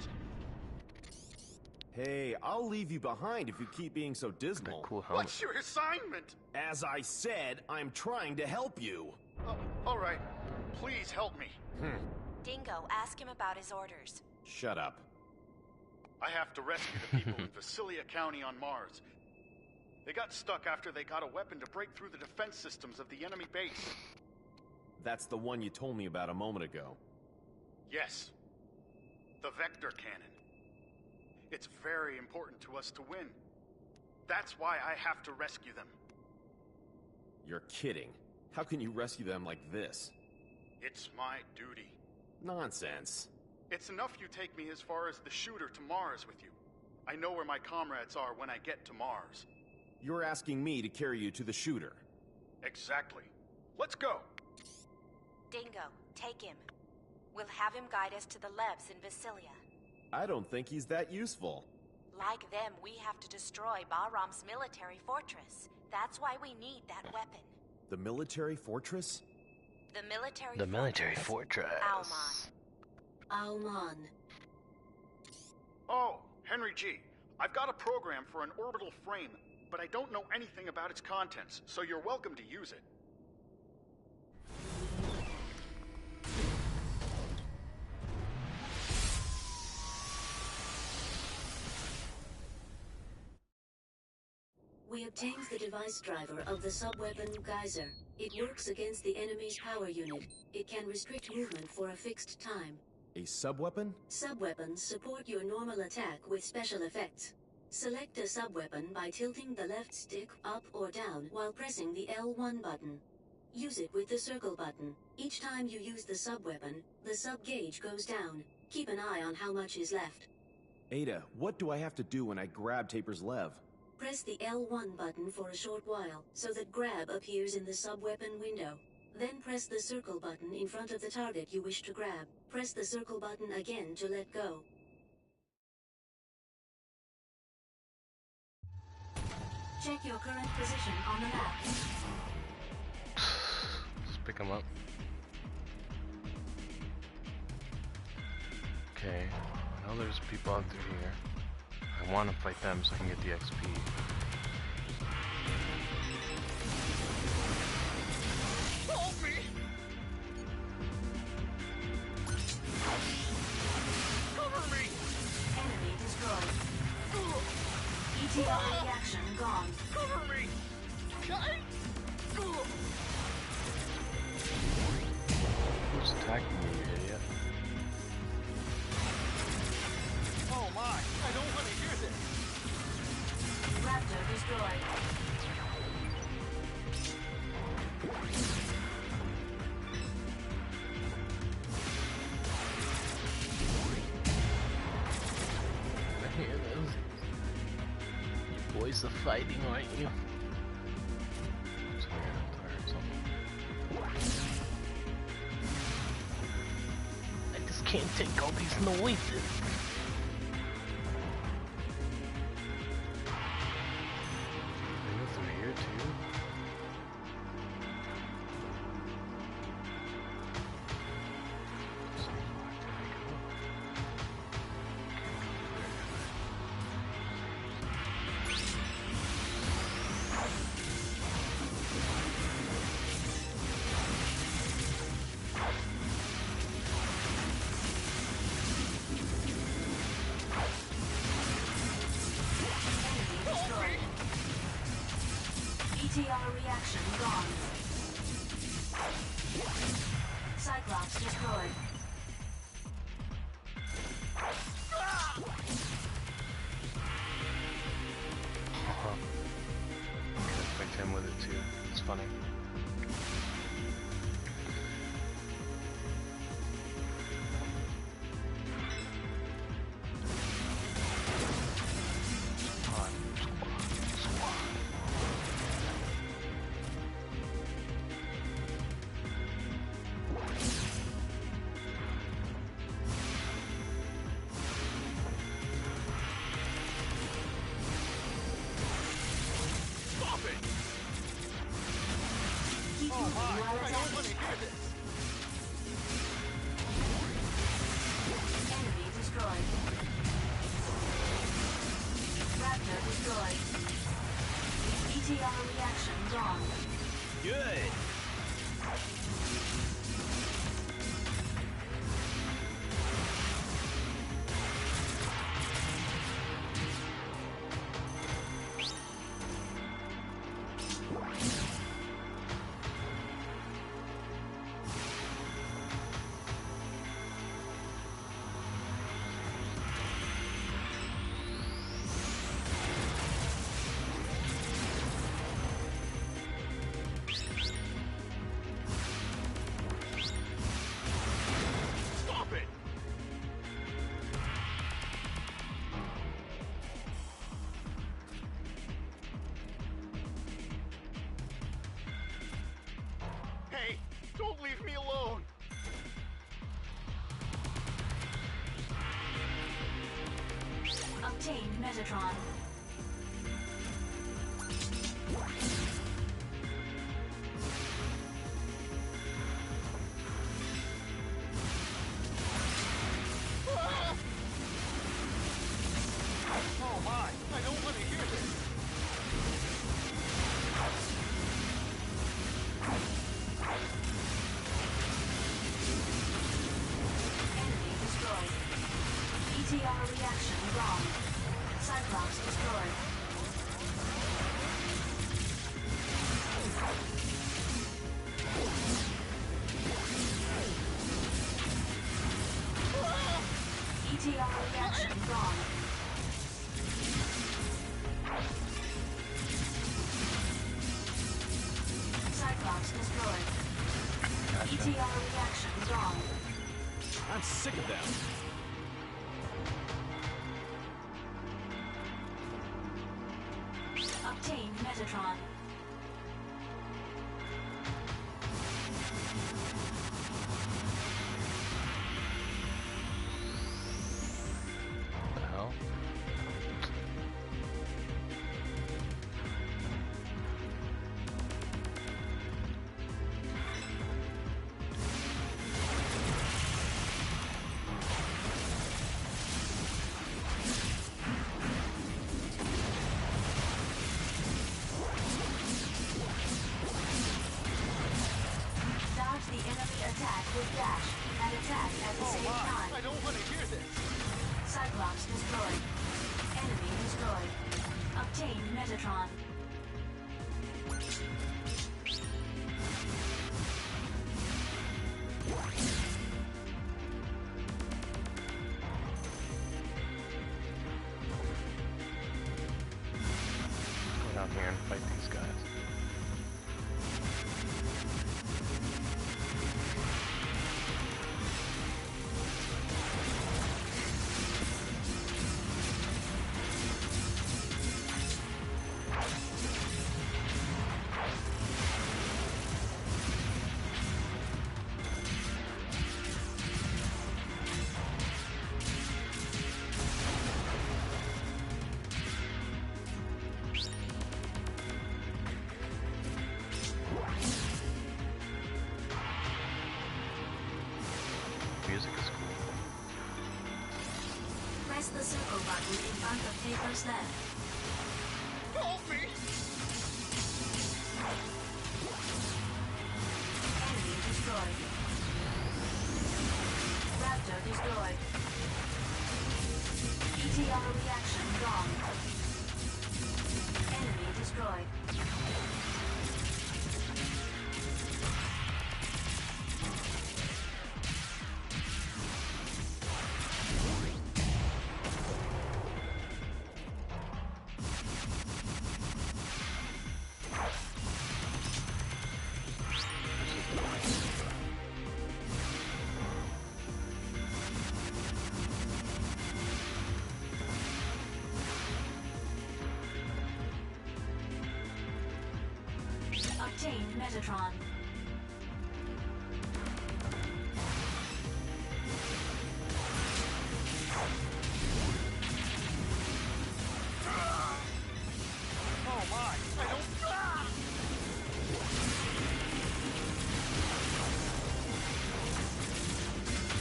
Hey, I'll leave you behind if you keep being so dismal. Cool helmet. What's your assignment? As I said, I'm trying to help you. All right. Please help me. Dingo, ask him about his orders. Shut up. I have to rescue the people in Vasilia County on Mars. They got stuck after they got a weapon to break through the defense systems of the enemy base. That's the one you told me about a moment ago. Yes. The Vector Cannon. It's very important to us to win. That's why I have to rescue them. You're kidding. How can you rescue them like this? It's my duty. Nonsense. It's enough you take me as far as the shooter to Mars with you. I know where my comrades are when I get to Mars. You're asking me to carry you to the shooter. Exactly. Let's go. Dingo, take him. We'll have him guide us to the Lebs in Vasilia. I don't think he's that useful. Like them, we have to destroy Bahram's military fortress. That's why we need that weapon. The military fortress? The military fortress. Alman. Alman. Oh, Henry G. I've got a program for an orbital frame, but I don't know anything about its contents, so you're welcome to use it. We obtained the device driver of the sub-weapon Geyser. It works against the enemy's power unit. It can restrict movement for a fixed time. A sub-weapon? Sub-weapons support your normal attack with special effects. Select a sub-weapon by tilting the left stick up or down while pressing the L1 button. Use it with the circle button. Each time you use the sub-weapon, the sub-gauge goes down. Keep an eye on how much is left. Ada, what do I have to do when I grab Taper's lev? Press the L1 button for a short while, so that grab appears in the sub-weapon window. Then press the circle button in front of the target you wish to grab. Press the circle button again to let go. Check your current position on the map. Just pick him up. Okay, I know there's people out through here. I want to fight them so I can get the XP. Help me! Cover me! Enemy destroyed. ETI reaction gone. Cover me! Who's attacking me, you idiot? Oh my! I don't want to hear this! Raptor destroyed. I hear those. You boys are fighting, aren't you? Sorry, I'm tired or something. I just can't take all these noises. ETR reaction gone. Cyclops destroyed. Can affect him with it too. It's funny. Enemy destroyed. Raptor destroyed. ETR reaction gone. Good. Hey, don't leave me alone! Obtained Metatron. Oh my, I don't want to hear this! Enemy destroyed. ETR reaction gone. Cyclops destroyed. ETR reaction gone. Cyclops destroyed. ETR reaction gone. I'm sick of them. Obtained Metatron. What the hell? Dodge the enemy attack with dash and attack at the same time. I don't want to hear this! Cyclops destroyed. Enemy destroyed. Obtained Metatron. Go down here and fight these guys. Music is cool. Press the circle button in front of Taker's left. Help me! Enemy destroyed. Raptor destroyed. ETR reaction gone. Enemy destroyed. Metatron. Oh my! I don't.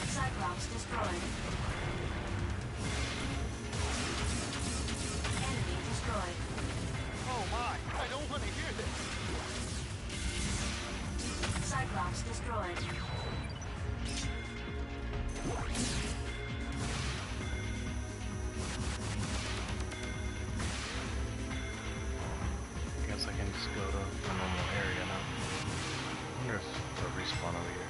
Cyclops destroyed. Enemy destroyed. Oh my! I don't want to hear this. Cyclops destroyed. I guess I can just go to a normal area now. I wonder if they'll respawn over here.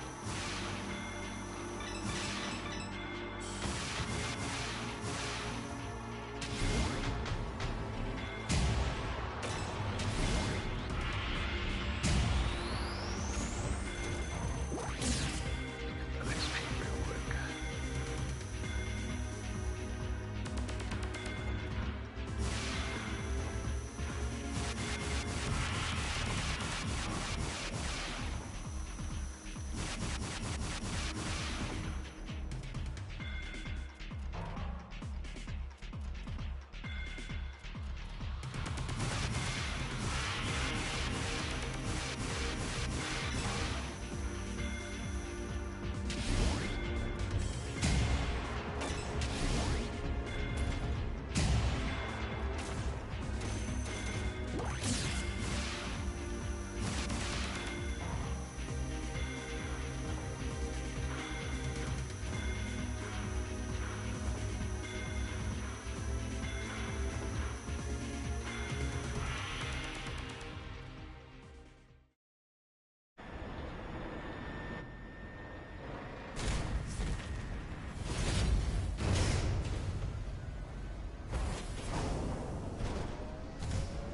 That XP real quick.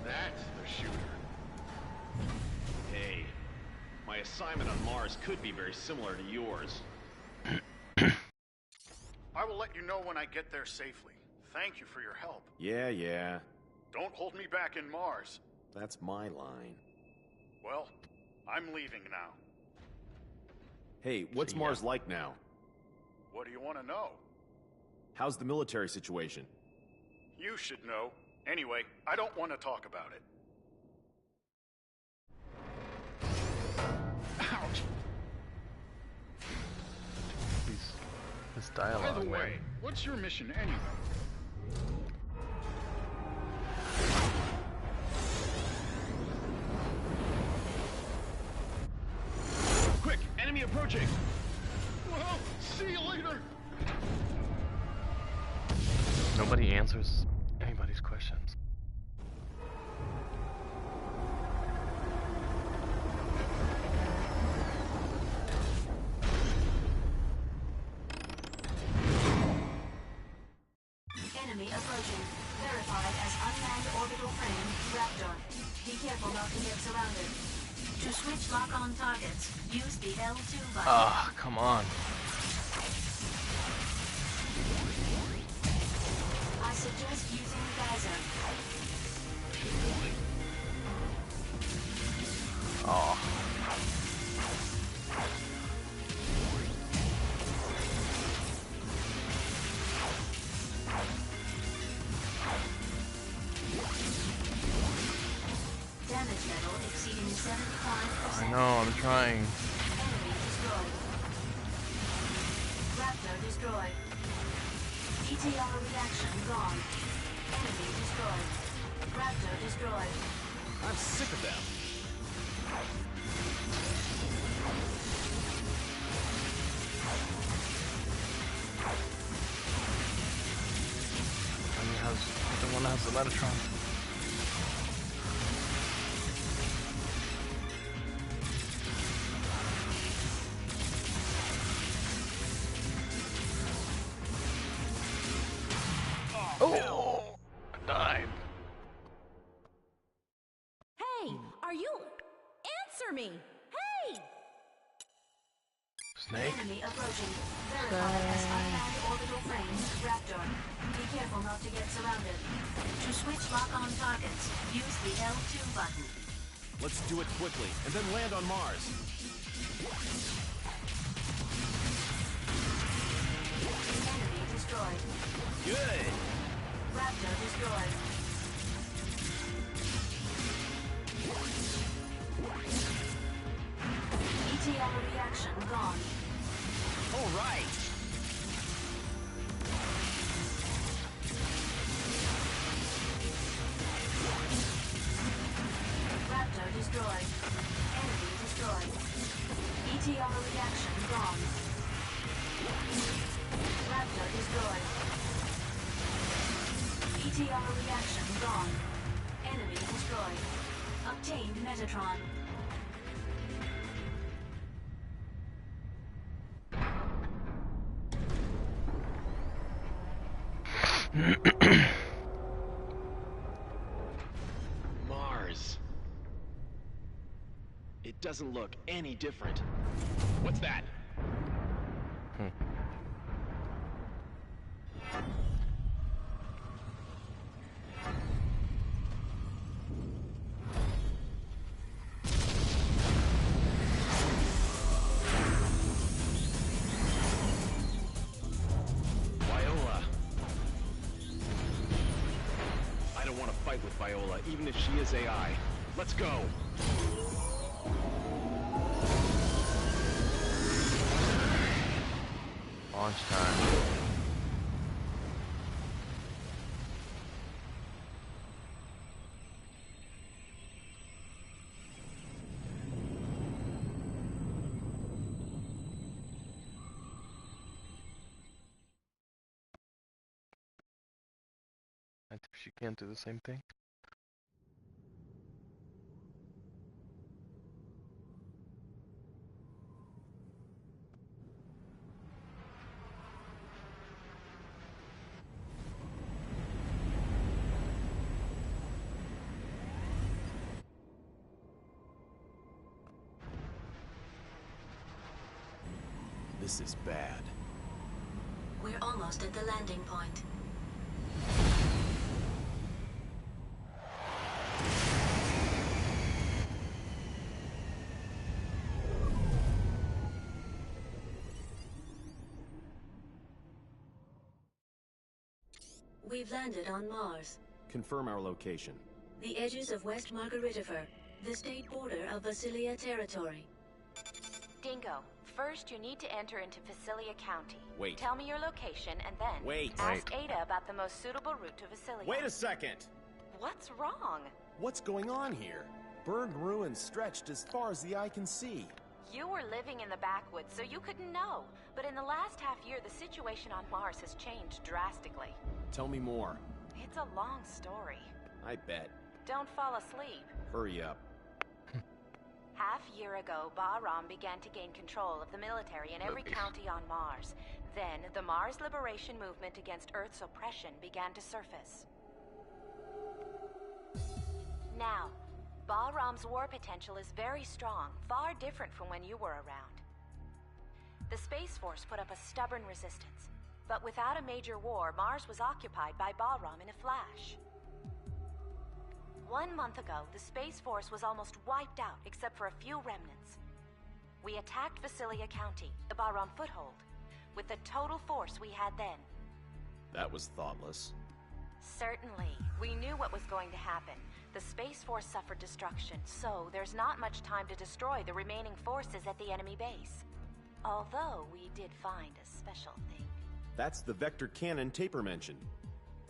That's the shooter. Hey, my assignment on Mars could be very similar to yours. I will let you know when I get there safely. Thank you for your help. Yeah. Don't hold me back in Mars. That's my line. Well, I'm leaving now. Hey, what's See ya. Mars like now? What do you want to know? How's the military situation? You should know. Anyway, I don't want to talk about it. Ouch! This dialogue. By the way, man. what's your mission anyway? Quick, enemy approaching! Well, see you later! Nobody answers anybody's questions. Enemy approaching. Verified as unmanned orbital frame, Raptor. Be careful not to get surrounded. To switch lock-on targets, use the L2 button. Ah, come on. I suggest using Geyser. Oh. Damage level exceeding 75%. I know, I'm trying. Enemy destroyed. Raptor destroyed. ETR reaction gone. Enemy destroyed. Raptor destroyed. I'm sick of them. The one that has the Metatron. Oh, I died. Hey, are you? Answer me! Hey! Snake? Enemy approaching. Verified as unmanned orbital frames, Raptor. Be careful not to get surrounded. To switch lock-on targets, use the L2 button. Let's do it quickly, and then land on Mars. Enemy destroyed. Good! Raptor destroyed. ETL reaction gone. All right! Raptor destroyed. Enemy destroyed. ETL reaction gone. Raptor destroyed. ETL reaction gone. Enemy destroyed. Obtained Metatron. Mars. It doesn't look any different. What's that? Viola. I don't want to fight with Viola, even if she is AI. Let's go. Launch time. I think she can't do the same thing. This is bad. We're almost at the landing point. We've landed on Mars. Confirm our location. The edges of West Margaritifer, the state border of Vasilia territory. Dingo, first you need to enter into Vasilia County. Wait. Tell me your location and then ask Ada about the most suitable route to Vasilia. Wait a second! What's wrong? What's going on here? Burned ruins stretched as far as the eye can see. You were living in the backwoods, so you couldn't know. But in the last half year, the situation on Mars has changed drastically. Tell me more. It's a long story. I bet. Don't fall asleep. Hurry up. Half year ago, Bahram began to gain control of the military in every county on Mars. Then, the Mars Liberation Movement against Earth's oppression began to surface. Now, Bahram's war potential is very strong, far different from when you were around. The Space Force put up a stubborn resistance, but without a major war, Mars was occupied by Bahram in a flash. 1 month ago, the Space Force was almost wiped out except for a few remnants. We attacked Vasilia County, the Bahram foothold, with the total force we had then. That was thoughtless. Certainly. We knew what was going to happen. The Space Force suffered destruction, so there's not much time to destroy the remaining forces at the enemy base. Although we did find a special thing. That's the Vector Cannon Taper mentioned.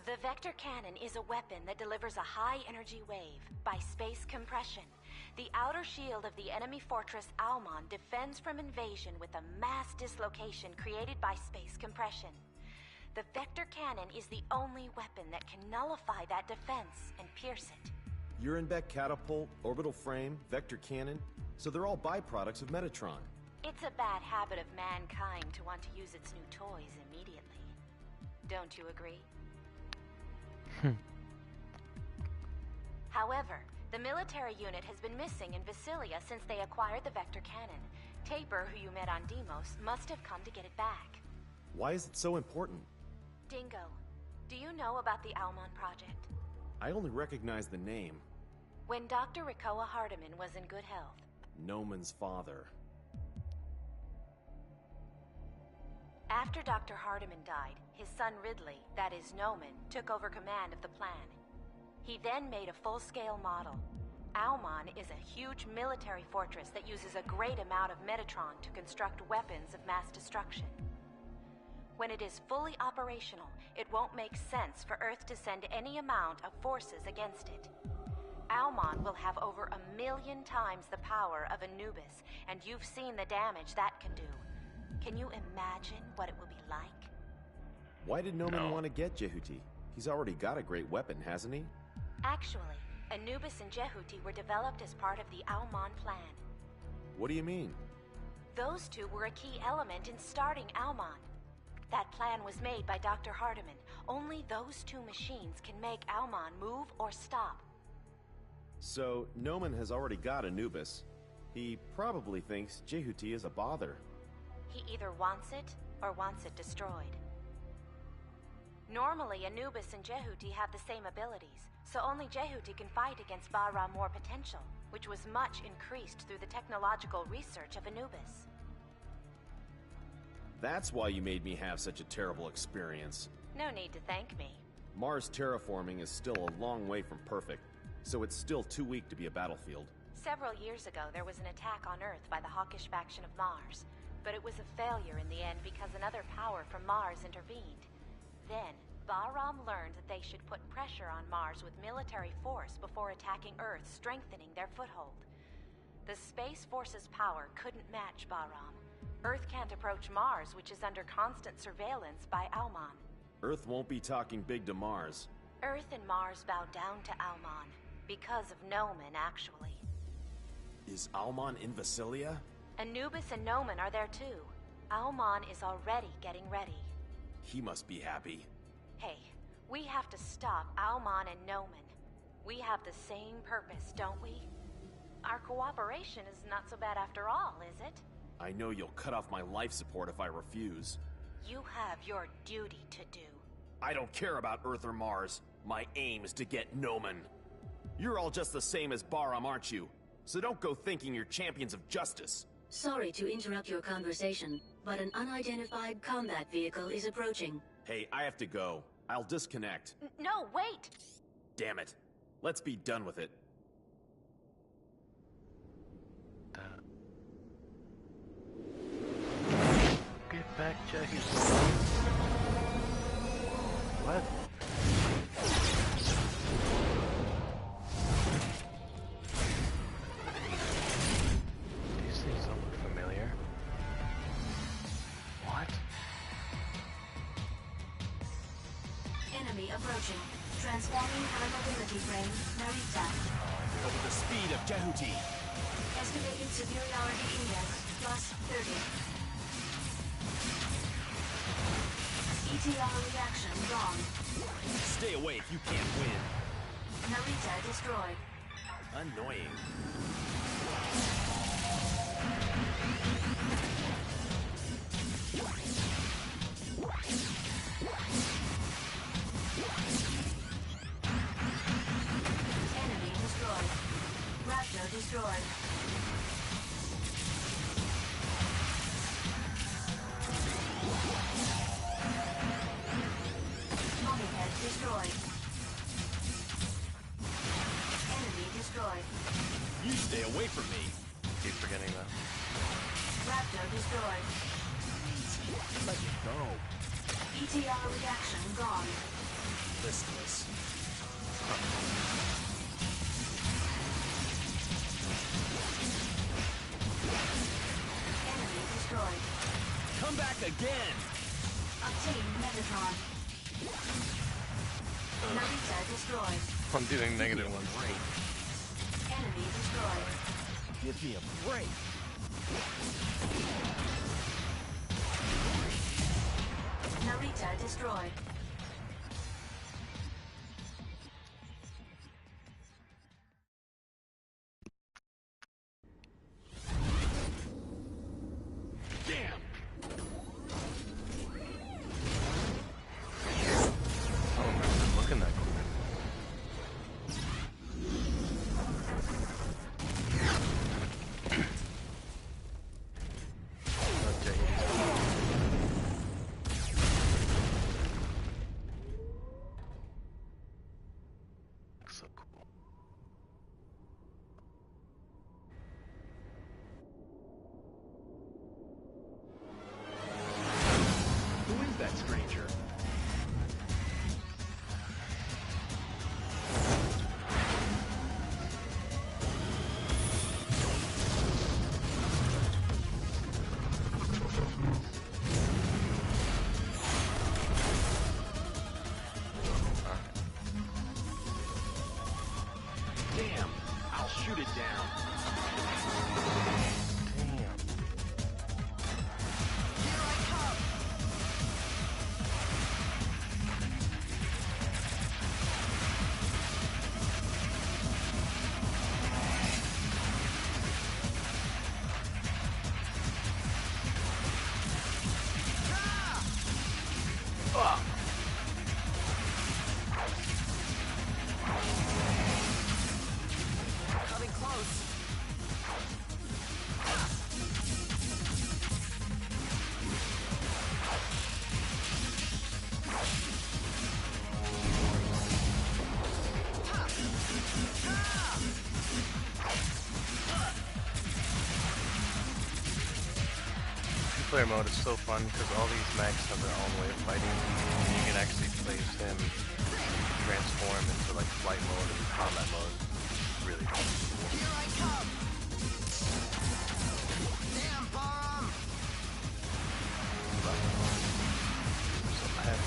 The Vector Cannon is a weapon that delivers a high-energy wave by space compression. The outer shield of the enemy fortress Almon defends from invasion with a mass dislocation created by space compression. The Vector Cannon is the only weapon that can nullify that defense and pierce it. Urenbeck catapult, orbital frame, Vector Cannon, so they're all byproducts of Metatron. It's a bad habit of mankind to want to use its new toys immediately. Don't you agree? However, the military unit has been missing in Vasilia since they acquired the Vector Cannon. Taper, who you met on Deimos, must have come to get it back. Why is it so important? Dingo, do you know about the Almon project? I only recognize the name. When Dr. Rikoa Hardiman was in good health. Noman's father. After Dr. Hardiman died, his son Ridley, that is Noman, took over command of the plan. He then made a full-scale model. Aumon is a huge military fortress that uses a great amount of Metatron to construct weapons of mass destruction. When it is fully operational, it won't make sense for Earth to send any amount of forces against it. Aumon will have over 1 million times the power of Anubis, and you've seen the damage that can do. Can you imagine what it will be like? Why did Noman want to get Jehuti? He's already got a great weapon, hasn't he? Actually, Anubis and Jehuti were developed as part of the Aumon plan. What do you mean? Those two were a key element in starting Aumon. That plan was made by Dr. Hardiman. Only those two machines can make Aumon move or stop. So, Noman has already got Anubis. He probably thinks Jehuti is a bother. He either wants it or wants it destroyed. Normally, Anubis and Jehuti have the same abilities, so only Jehuti can fight against Bahram More potential, which was much increased through the technological research of Anubis. That's why you made me have such a terrible experience. No need to thank me. Mars terraforming is still a long way from perfect, so it's still too weak to be a battlefield. Several years ago, there was an attack on Earth by the hawkish faction of Mars, but it was a failure in the end because another power from Mars intervened. Then, Bahram learned that they should put pressure on Mars with military force before attacking Earth, strengthening their foothold. The Space Force's power couldn't match Bahram. Earth can't approach Mars, which is under constant surveillance by Aumon. Earth won't be talking big to Mars. Earth and Mars bow down to Aumon, because of Noman, actually. Is Aumon in Vasilia? Anubis and Noman are there too. Aumon is already getting ready. He must be happy. Hey, we have to stop Aumon and Noman. We have the same purpose, don't we? Our cooperation is not so bad after all, is it? I know you'll cut off my life support if I refuse. You have your duty to do. I don't care about Earth or Mars. My aim is to get Noman. You're all just the same as Bahram, aren't you? So don't go thinking you're champions of justice. Sorry to interrupt your conversation, but an unidentified combat vehicle is approaching. Hey, I have to go. I'll disconnect. No, wait! Damn it. Let's be done with it. Get back, Jackie. What? These things don't look familiar. What? Enemy approaching. Transforming habitability frame, Narita. Over the speed of Jehuti. Estimated superiority index, plus 30. ETR reaction gone. Stay away if you can't win. Narita destroyed. Annoying. Enemy destroyed. Raptor destroyed. Omnihead destroyed. Enemy destroyed. You stay away from me. Keep forgetting that. Raptor destroyed. Let me go. ETR reaction gone. Listless. Enemy destroyed. Come back again! Obtain Metatron. Narita destroyed. I'm doing negative ones. Enemy destroyed. Give me a break. Narita destroyed. Damn! I don't remember looking that quick. multiplayer mode is so fun because all these mechs have their own way of fighting, and you can actually place them transform into like flight mode and combat mode. It's really fun. Here I come! Damn bomb! So bad.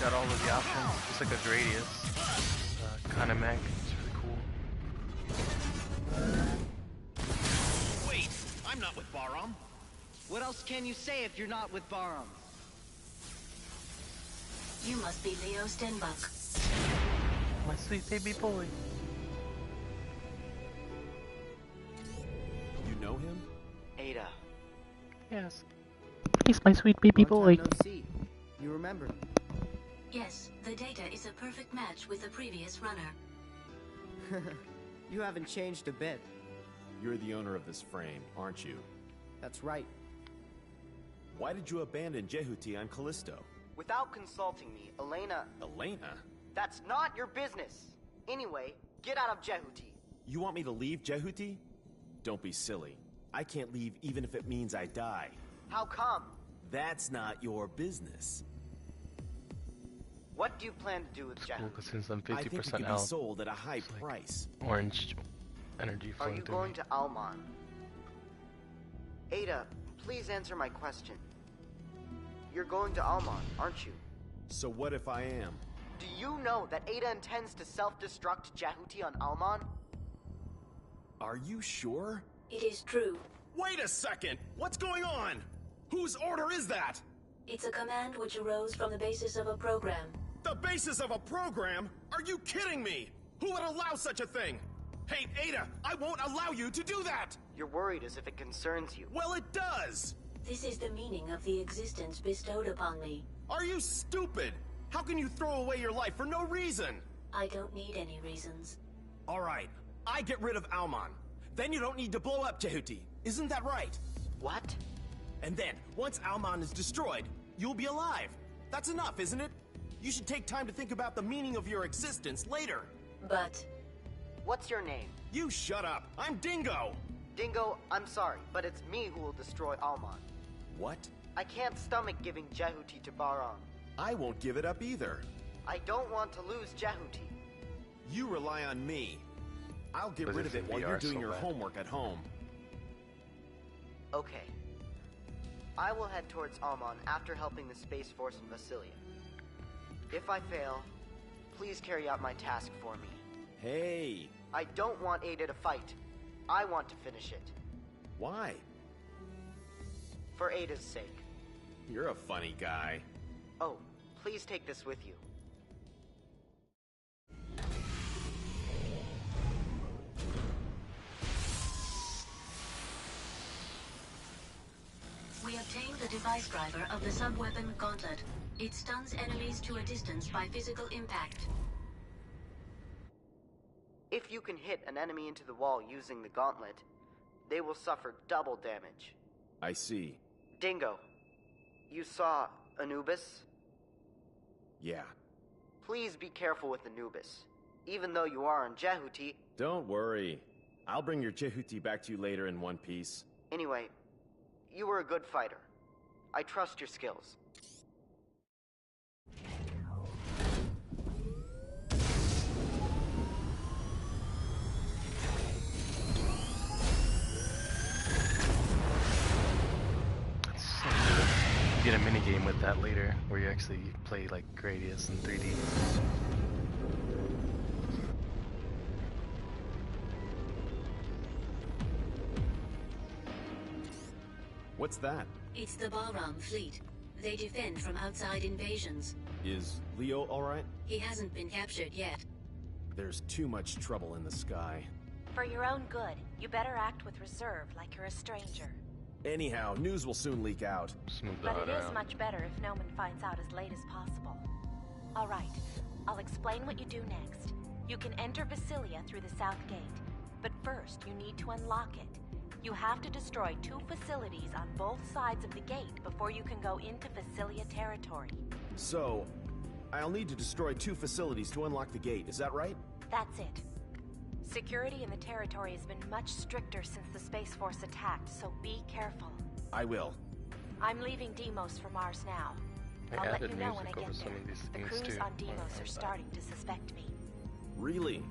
Got all of the options. It's like a Gradius kind of mech. It's really cool. Wait, I'm not with Bahram. What else can you say if you're not with Bahram? You must be Leo Stenbuck. My sweet baby boy. You know him? Ada. Yes. He's my sweet baby boy. No see. You remember? Yes, the data is a perfect match with the previous runner. You haven't changed a bit. You're the owner of this frame, aren't you? That's right. Why did you abandon Jehuti on Callisto? Without consulting me, Elena... Elena? That's not your business! Anyway, get out of Jehuti. You want me to leave Jehuti? Don't be silly. I can't leave even if it means I die. How come? That's not your business. What do you plan to do with Jehuti? Cool, 'cause since I'm 50% I think it can be health, sold at a high price. orange energy Are flowing you through going me. to Alman? Ada, please answer my question. You're going to Alman, aren't you? So what if I am? Do you know that Ada intends to self-destruct Jehuti on Alman? Are you sure? It is true. Wait a second! What's going on? Whose order is that? It's a command which arose from the basis of a program. The basis of a program? Are you kidding me? Who would allow such a thing? Hey, Ada, I won't allow you to do that! You're worried as if it concerns you. Well, it does! This is the meaning of the existence bestowed upon me. Are you stupid? How can you throw away your life for no reason? I don't need any reasons. Alright, I get rid of Alman. Then you don't need to blow up Jehuti. Isn't that right? What? And then, once Alman is destroyed, you'll be alive. That's enough, isn't it? You should take time to think about the meaning of your existence later. But... What's your name? You shut up. I'm Dingo. Dingo, I'm sorry, but it's me who will destroy Alman. What? I can't stomach giving Jehuti to Bahram. I won't give it up either. I don't want to lose Jehuti. You rely on me. I'll get rid of it while you're doing your homework at home. Okay. I will head towards Almon after helping the Space Force in Vasilia. If I fail, please carry out my task for me. Hey! I don't want Ada to fight. I want to finish it. Why? For Ada's sake. You're a funny guy. Oh, please take this with you. We obtained the device driver of the sub-weapon Gauntlet. It stuns enemies to a distance by physical impact. If you can hit an enemy into the wall using the Gauntlet, they will suffer double damage. I see. Dingo, you saw Anubis? Yeah. Please be careful with Anubis. Even though you are on Jehuti... Don't worry. I'll bring your Jehuti back to you later in one piece. Anyway, you were a good fighter. I trust your skills. You get a minigame with that later, where you actually play like Gradius in 3D. What's that? It's the Bahram fleet. They defend from outside invasions. Is Leo alright? He hasn't been captured yet. There's too much trouble in the sky. For your own good, you better act with reserve like you're a stranger. Anyhow, news will soon leak out. But it is much better if no one finds out as late as possible. Alright, I'll explain what you do next. You can enter Vasilia through the south gate, but first you need to unlock it. You have to destroy 2 facilities on both sides of the gate before you can go into Vasilia territory. So, I'll need to destroy 2 facilities to unlock the gate, is that right? That's it. Security in the territory has been much stricter since the Space Force attacked, so be careful. I will. I'm leaving Deimos for Mars now. I'll let you know when I get there. The crews on Deimos are starting to suspect me. Really?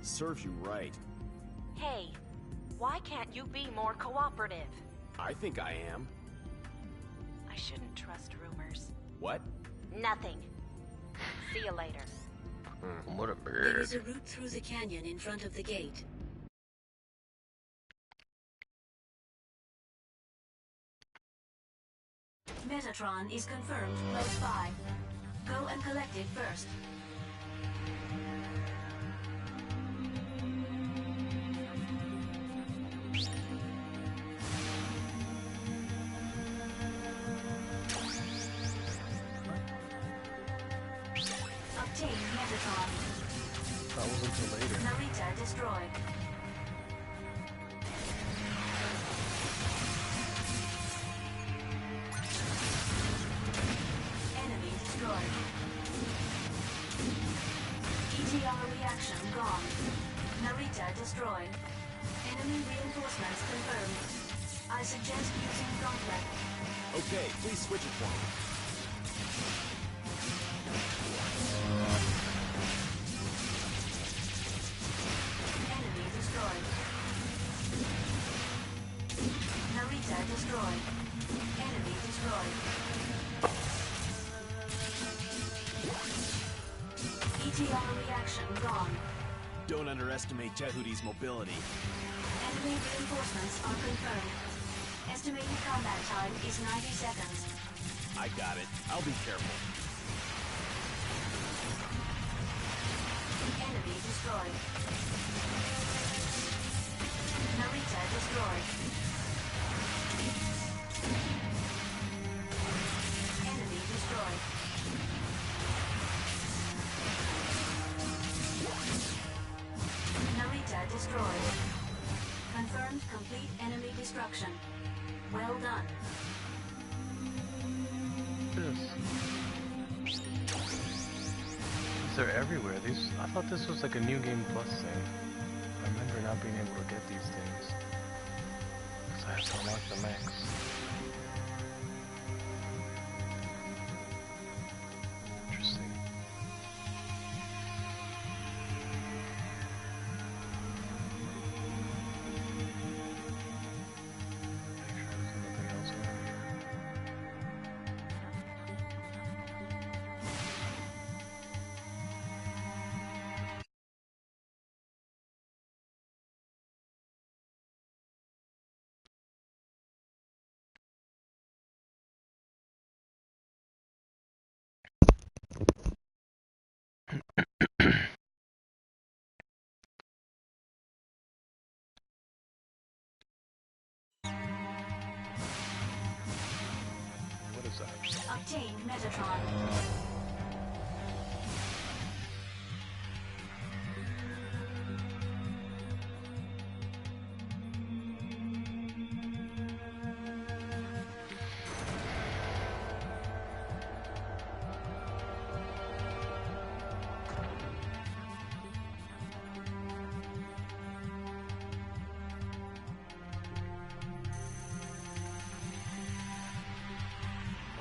Serves you right. Hey, why can't you be more cooperative? I think I am. I shouldn't trust rumors. What? Nothing. See you later. What a bird. There is a route through the canyon in front of the gate. Metatron is confirmed close by. Go and collect it first. Obtain Metatron. That was until later. Narita destroyed. Enemy destroyed. ETR reaction gone. Narita destroyed. Enemy reinforcements confirmed. I suggest using Gauntlet. Okay, please switch it for me. Enemy destroyed. Narita destroyed. Enemy destroyed. ETR reaction gone. Don't underestimate Jehuti's mobility. Enemy reinforcements are confirmed. Estimated combat time is 90 seconds. I got it. I'll be careful. Enemy destroyed. Narita destroyed. Enemy destroyed. Narita destroyed. Confirmed complete enemy destruction. Well done. They're everywhere. These, I thought this was like a new game plus thing. I remember not being able to get these things. Because I have to unlock the max. side. Obtained Metatron.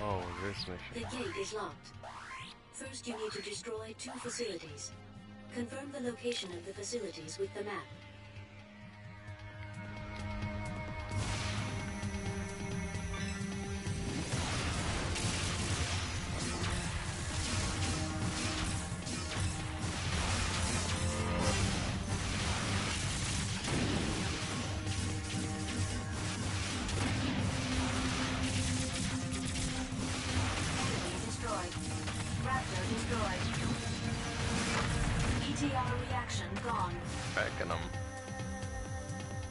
Oh, this mission. The gate is locked. First, you need to destroy 2 facilities. Confirm the location of the facilities with the map. ETR reaction gone. Cracking them.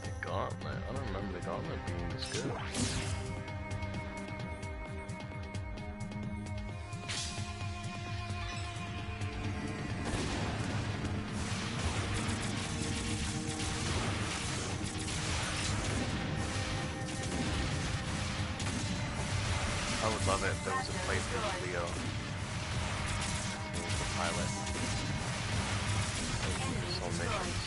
The gauntlet. I don't remember the gauntlet being this good. I would love it if there was a playthrough of Leo. He was the pilot. Soul missions.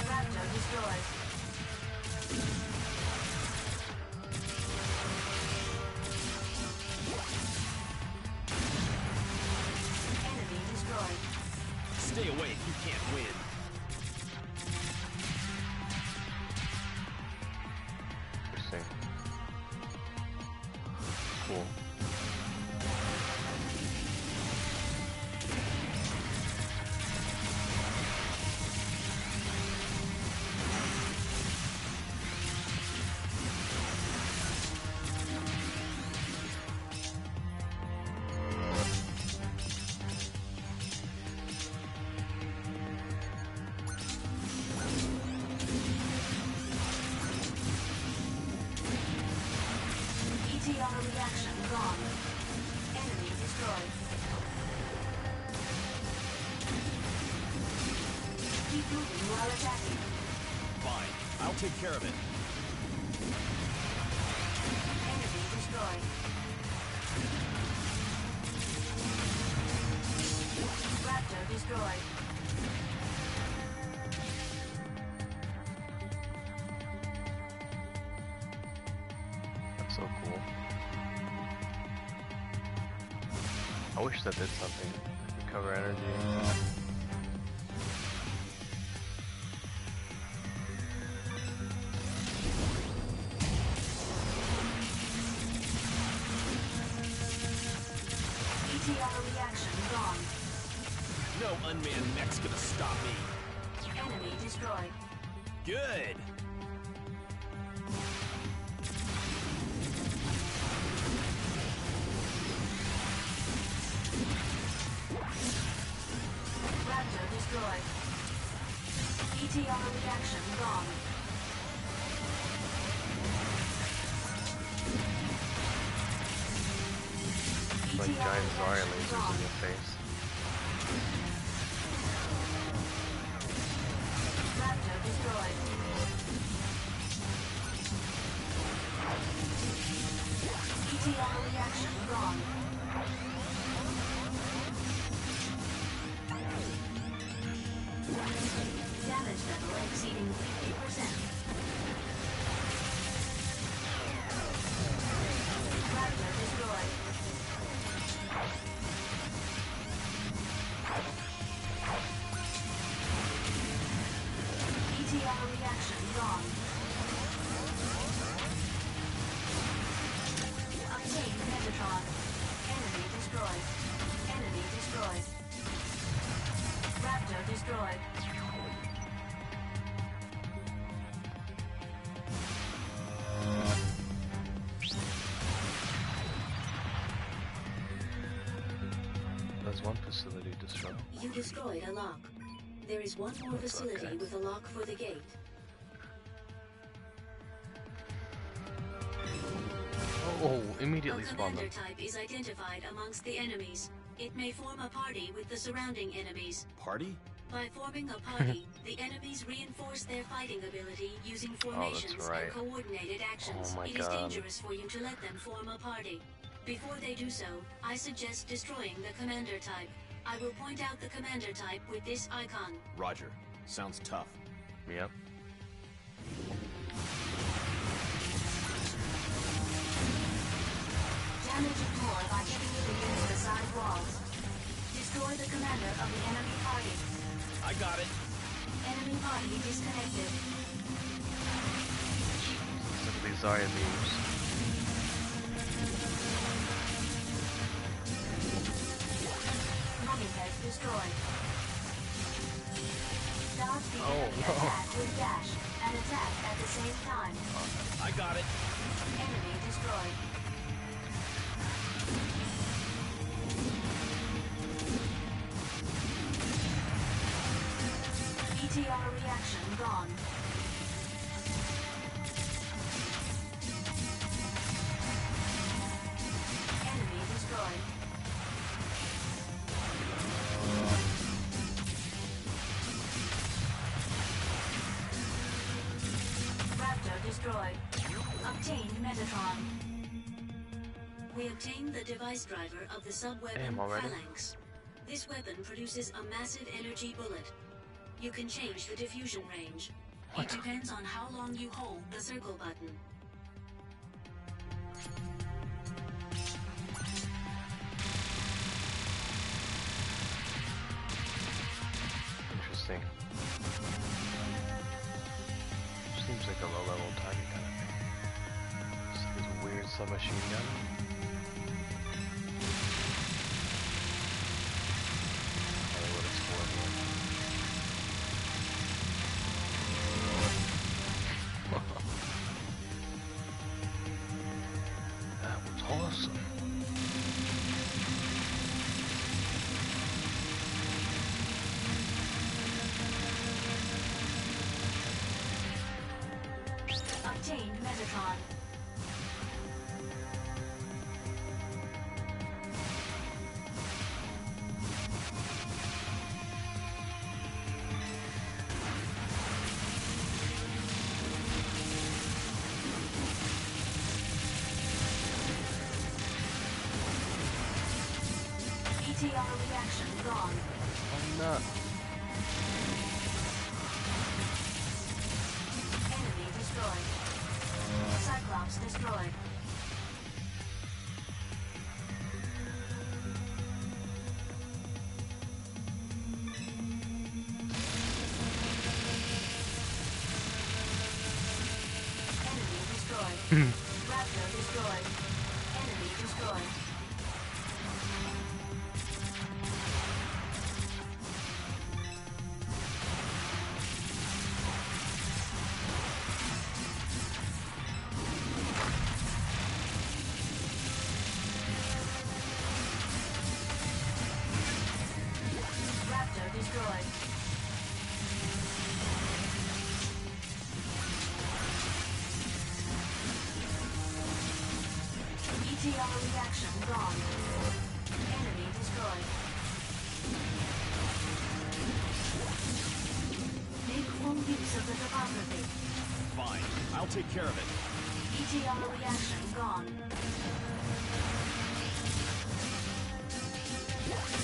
Raptor destroyed. Enemy destroyed. Stay away, you can't win. Interesting. Cool. ETR reaction gone. Enemy destroyed. Keep moving while attacking. Fine, I'll take care of it. Enemy destroyed. Raptor destroyed. That's so cool. I wish that did something. Recover energy. ETR reaction gone. No unmanned mech's gonna stop me. Enemy destroyed. Good. Raptor destroyed. ETR reaction gone. Like giant Zarya lasers in your face. Raptor destroyed. ETR reaction gone. Damage level exceeding 50%. Raptor destroyed. ETR reaction gone. Obtained Metatron. Enemy destroyed. Enemy destroyed. Raptor destroyed. That's one facility destroyed. You destroyed a lock. There is one more facility with a lock for the gate. Oh, immediately a spawned them. commander type is identified amongst the enemies. It may form a party with the surrounding enemies. Party? By forming a party, the enemies reinforce their fighting ability using formations and coordinated actions. Oh my It God. is dangerous for you to let them form a party. Before they do so, I suggest destroying the commander type. I will point out the commander type with this icon. Roger. Sounds tough. Yep. Damage it more by hitting it against the side walls. Destroy the commander of the enemy party. I got it. Enemy party disconnected. Look at these Zarya beams. Mummy head destroyed. Dodge the Oh, enemy no. attack with dash and attack at the same time. I got it. Enemy destroyed. ETR reaction gone. Enemy destroyed. Raptor destroyed. Obtained Metatron. We obtained the device driver of the sub-weapon Damn, already? Phalanx. This weapon produces a massive energy bullet. You can change the diffusion range. It depends on how long you hold the circle button. Interesting. Seems like a low-level target kind of thing. Just like this weird submachine gun. I would explore here. That was awesome. Obtained Metatron. ETR reaction gone. Why not? Enemy destroyed. Cyclops destroyed. Enemy destroyed. Raptor destroyed. Enemy destroyed. Raptor destroyed. ETR reaction gone. Enemy destroyed. Make full use of the topography. Fine. I'll take care of it. ETR reaction gone.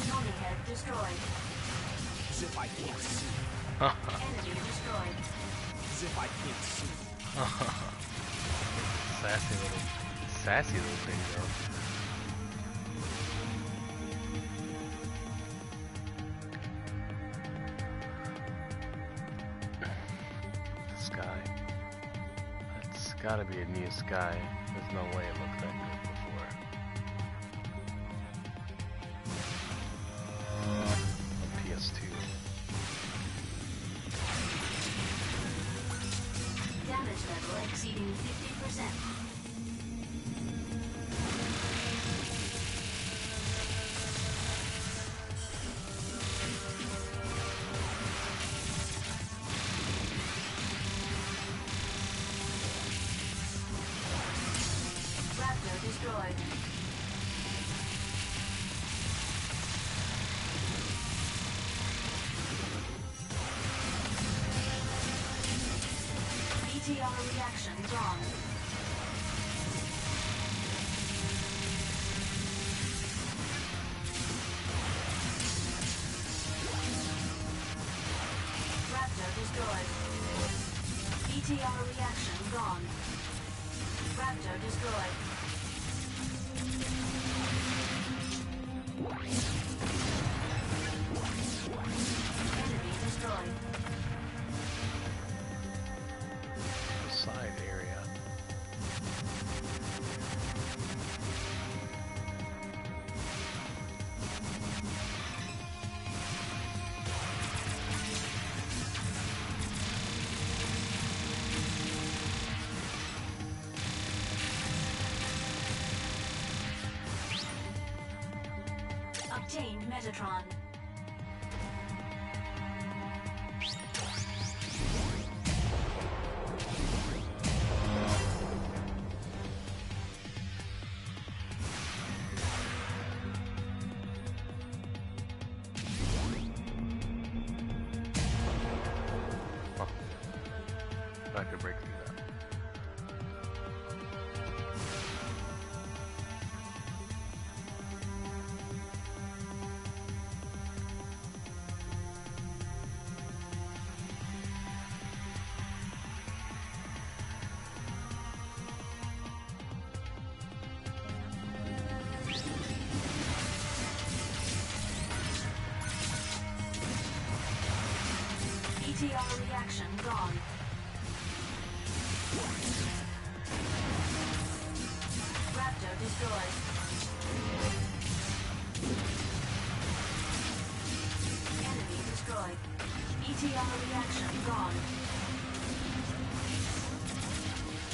Mummy head destroyed. Zip, I can't see. Enemy destroyed. Zip, I can't see. Sassy little thing, bro. The sky. That's gotta be a new sky. There's no way it looked that good before. On PS2. Damage level exceeding 50%. ETR reaction gone. Raptor destroyed. ETR reaction gone. Raptor destroyed. Enemy destroyed. The side area. Obtained Metatron. I could break through that. ETR reaction gone. Raptor destroyed. Enemy destroyed. ETR reaction gone.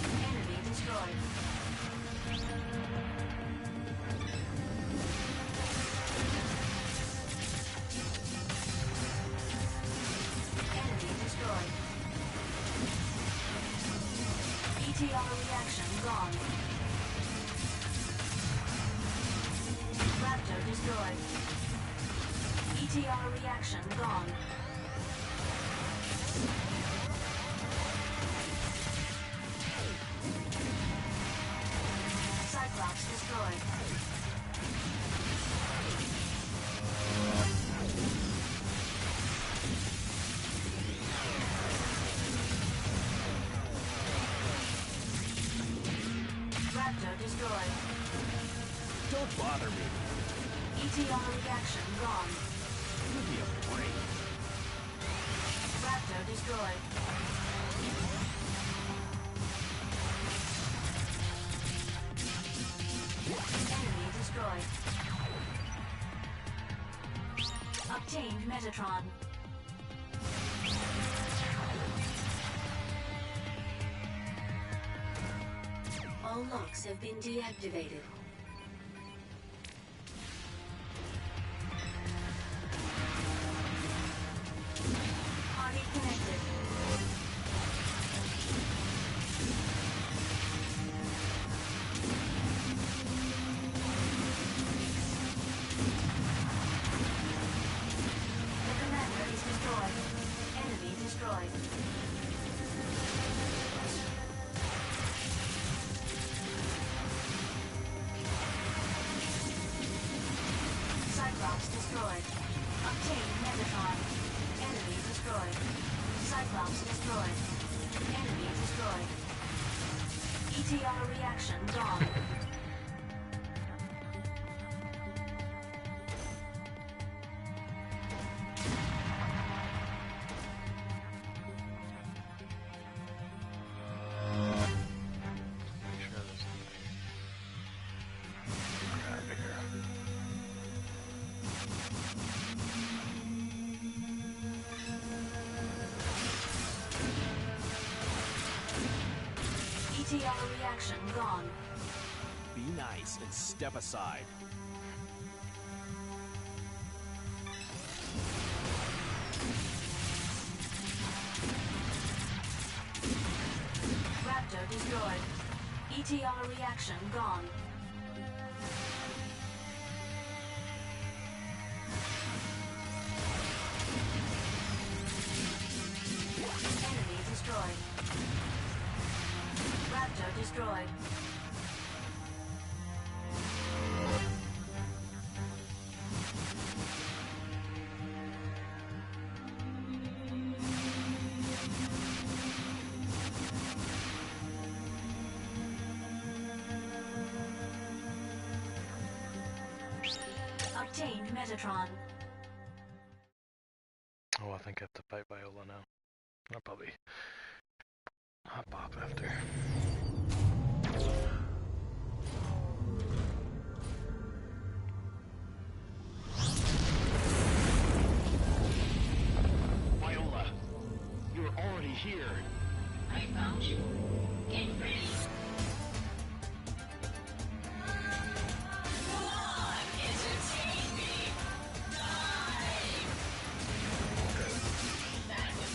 Enemy destroyed. Enemy destroyed. ETR reaction gone. Raptor destroyed. ETR reaction gone. Cyclops destroyed. Raptor destroyed. Don't bother me. ETR reaction gone. Give me a break. Raptor destroyed. Enemy destroyed. Obtained Metatron. All locks have been deactivated. Party connected. The commander is destroyed. Enemy destroyed. Cyclops destroyed. Obtained Metatron. Enemy destroyed. Cyclops destroyed. Enemy destroyed. ETR reaction gone. Make sure there's something. Grab here. ETR reaction gone. Be nice and step aside. Raptor destroyed. ETR reaction gone. Enemy destroyed. destroyed. Obtained Metatron. Oh, I think I have to fight Viola now. I'll probably hop off after. Viola, you're already here. I found you. Get ready. Come on, entertain me. Die. That was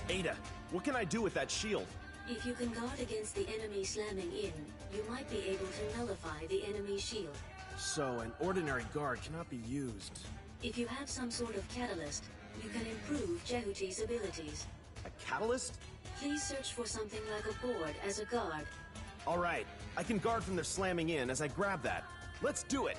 Ada, what can I do with that shield? If you can guard against the enemy slamming in, you might be able to nullify the enemy shield. So, an ordinary guard cannot be used. If you have some sort of catalyst, you can improve Jehuti's abilities. A catalyst? Please search for something like a board as a guard. Alright, I can guard from their slamming in as I grab that. Let's do it!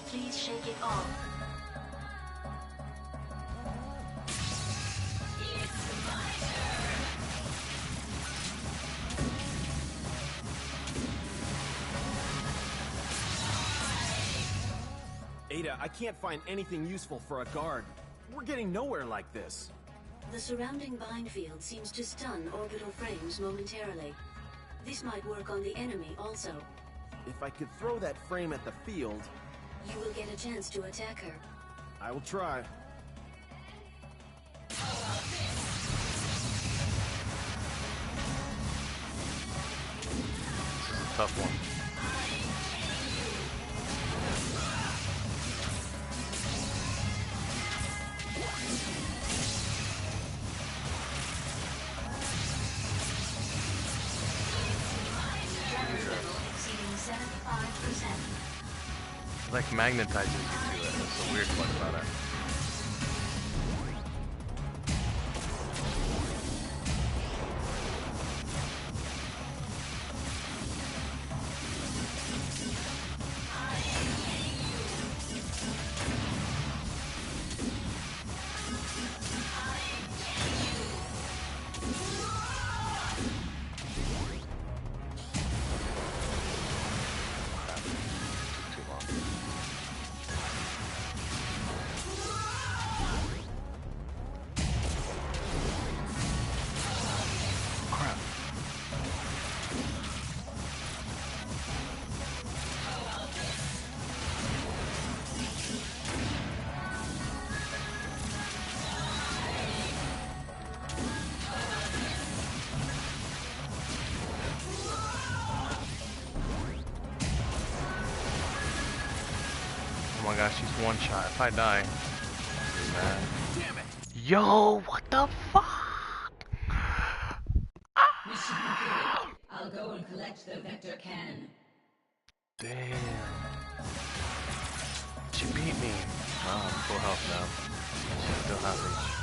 Please shake it off. Ada, I can't find anything useful for a guard. We're getting nowhere like this. The surrounding bind field seems to stun orbital frames momentarily. This might work on the enemy also. If I could throw that frame at the field... You will get a chance to attack her. I will try. This is a tough one. Like magnetizes you to it. That's the weird part about it. gosh, she's one shot. If I die, man. Damn it! Yo, what the fuck? Mission completed. I'll go and collect the vector cannon. Damn. She beat me. Oh, I'm full health now. She still has HP.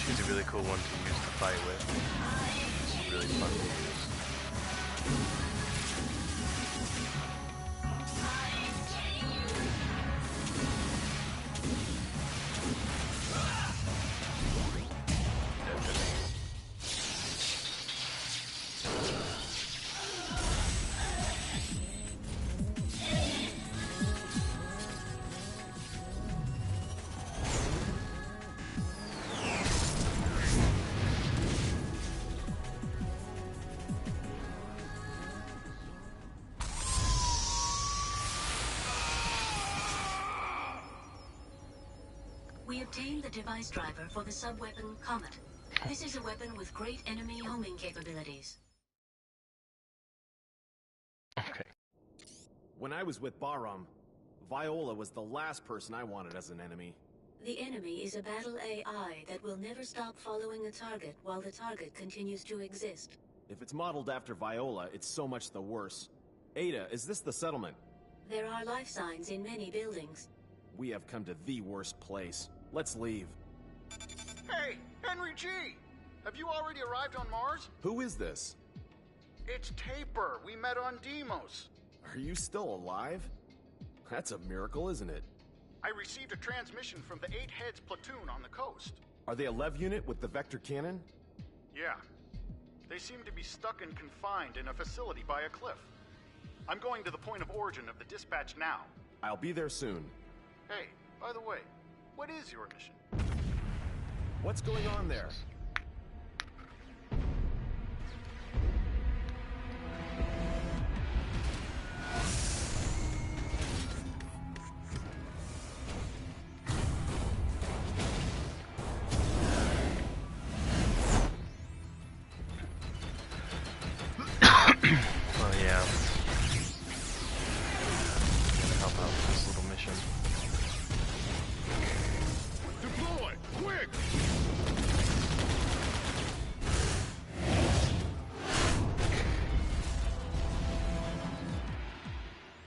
She's a really cool one to use to fight with. She's really fun to use. We obtained the device driver for the sub-weapon Comet. This is a weapon with great enemy homing capabilities. Okay. When I was with Bahram, Viola was the last person I wanted as an enemy. The enemy is a battle AI that will never stop following a target while the target continues to exist. If it's modeled after Viola, it's so much the worse. Ada, is this the settlement? There are life signs in many buildings. We have come to the worst place. Let's leave. Hey, Henry G! Have you already arrived on Mars? Who is this? It's Taper. We met on Deimos. Are you still alive? That's a miracle, isn't it? I received a transmission from the 8 Heads platoon on the coast. Are they a Lev unit with the vector cannon? Yeah. They seem to be stuck and confined in a facility by a cliff. I'm going to the point of origin of the dispatch now. I'll be there soon. Hey, by the way, what is your mission? What's going on there? Oh yeah. Gonna help out with this little mission. Deploy! Quick!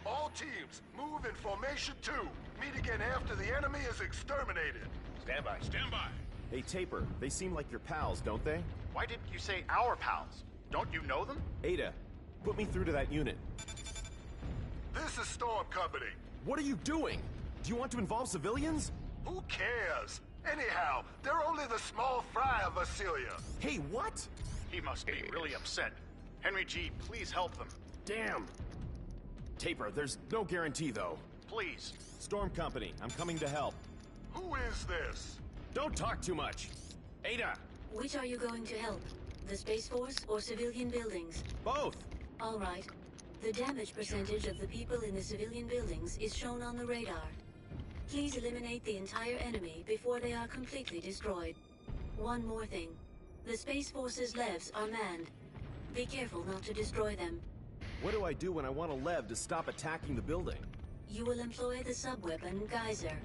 All teams, move in formation 2. Meet again after the enemy is exterminated. Stand by. Stand by. Hey, Taper, they seem like your pals, don't they? Why didn't you say our pals? Don't you know them? Ada, put me through to that unit. This is Storm Company. What are you doing? Do you want to involve civilians? Who cares? Anyhow, they're only the small fry of Vasilia. Hey, what? He must be really upset. Henry G, please help them. Damn. Taper, there's no guarantee, though. Please. Storm Company, I'm coming to help. Who is this? Don't talk too much. Ada! Which are you going to help? The Space Force or civilian buildings? Both! All right. The damage percentage of the people in the civilian buildings is shown on the radar. Please eliminate the entire enemy before they are completely destroyed. One more thing. The Space Force's Levs are manned. Be careful not to destroy them. What do I do when I want a Lev to stop attacking the building? You will employ the sub-weapon Geyser.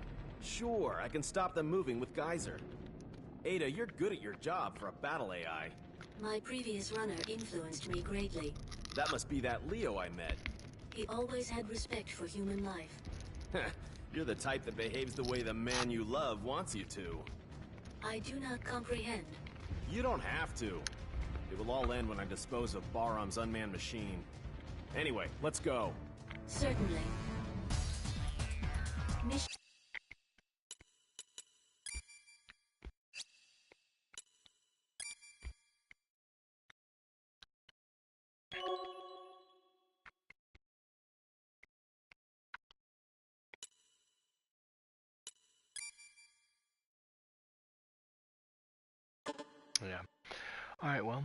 Sure, I can stop them moving with Geyser. Ada, you're good at your job for a battle AI. My previous runner influenced me greatly. That must be that Leo I met. He always had respect for human life. You're the type that behaves the way the man you love wants you to. I do not comprehend. You don't have to. It will all end when I dispose of Bahram's unmanned machine. Anyway, let's go. Certainly. Mission. Yeah. Alright, well,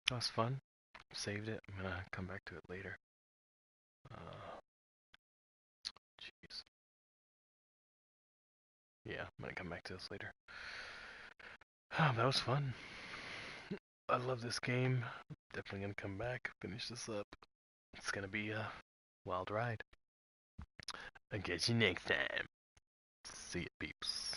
that was fun. Saved it. I'm gonna come back to it later. Jeez. Yeah, I'm gonna come back to this later. That was fun. I love this game. Definitely gonna come back, finish this up. It's gonna be a wild ride. I'll catch you next time. See ya, peeps.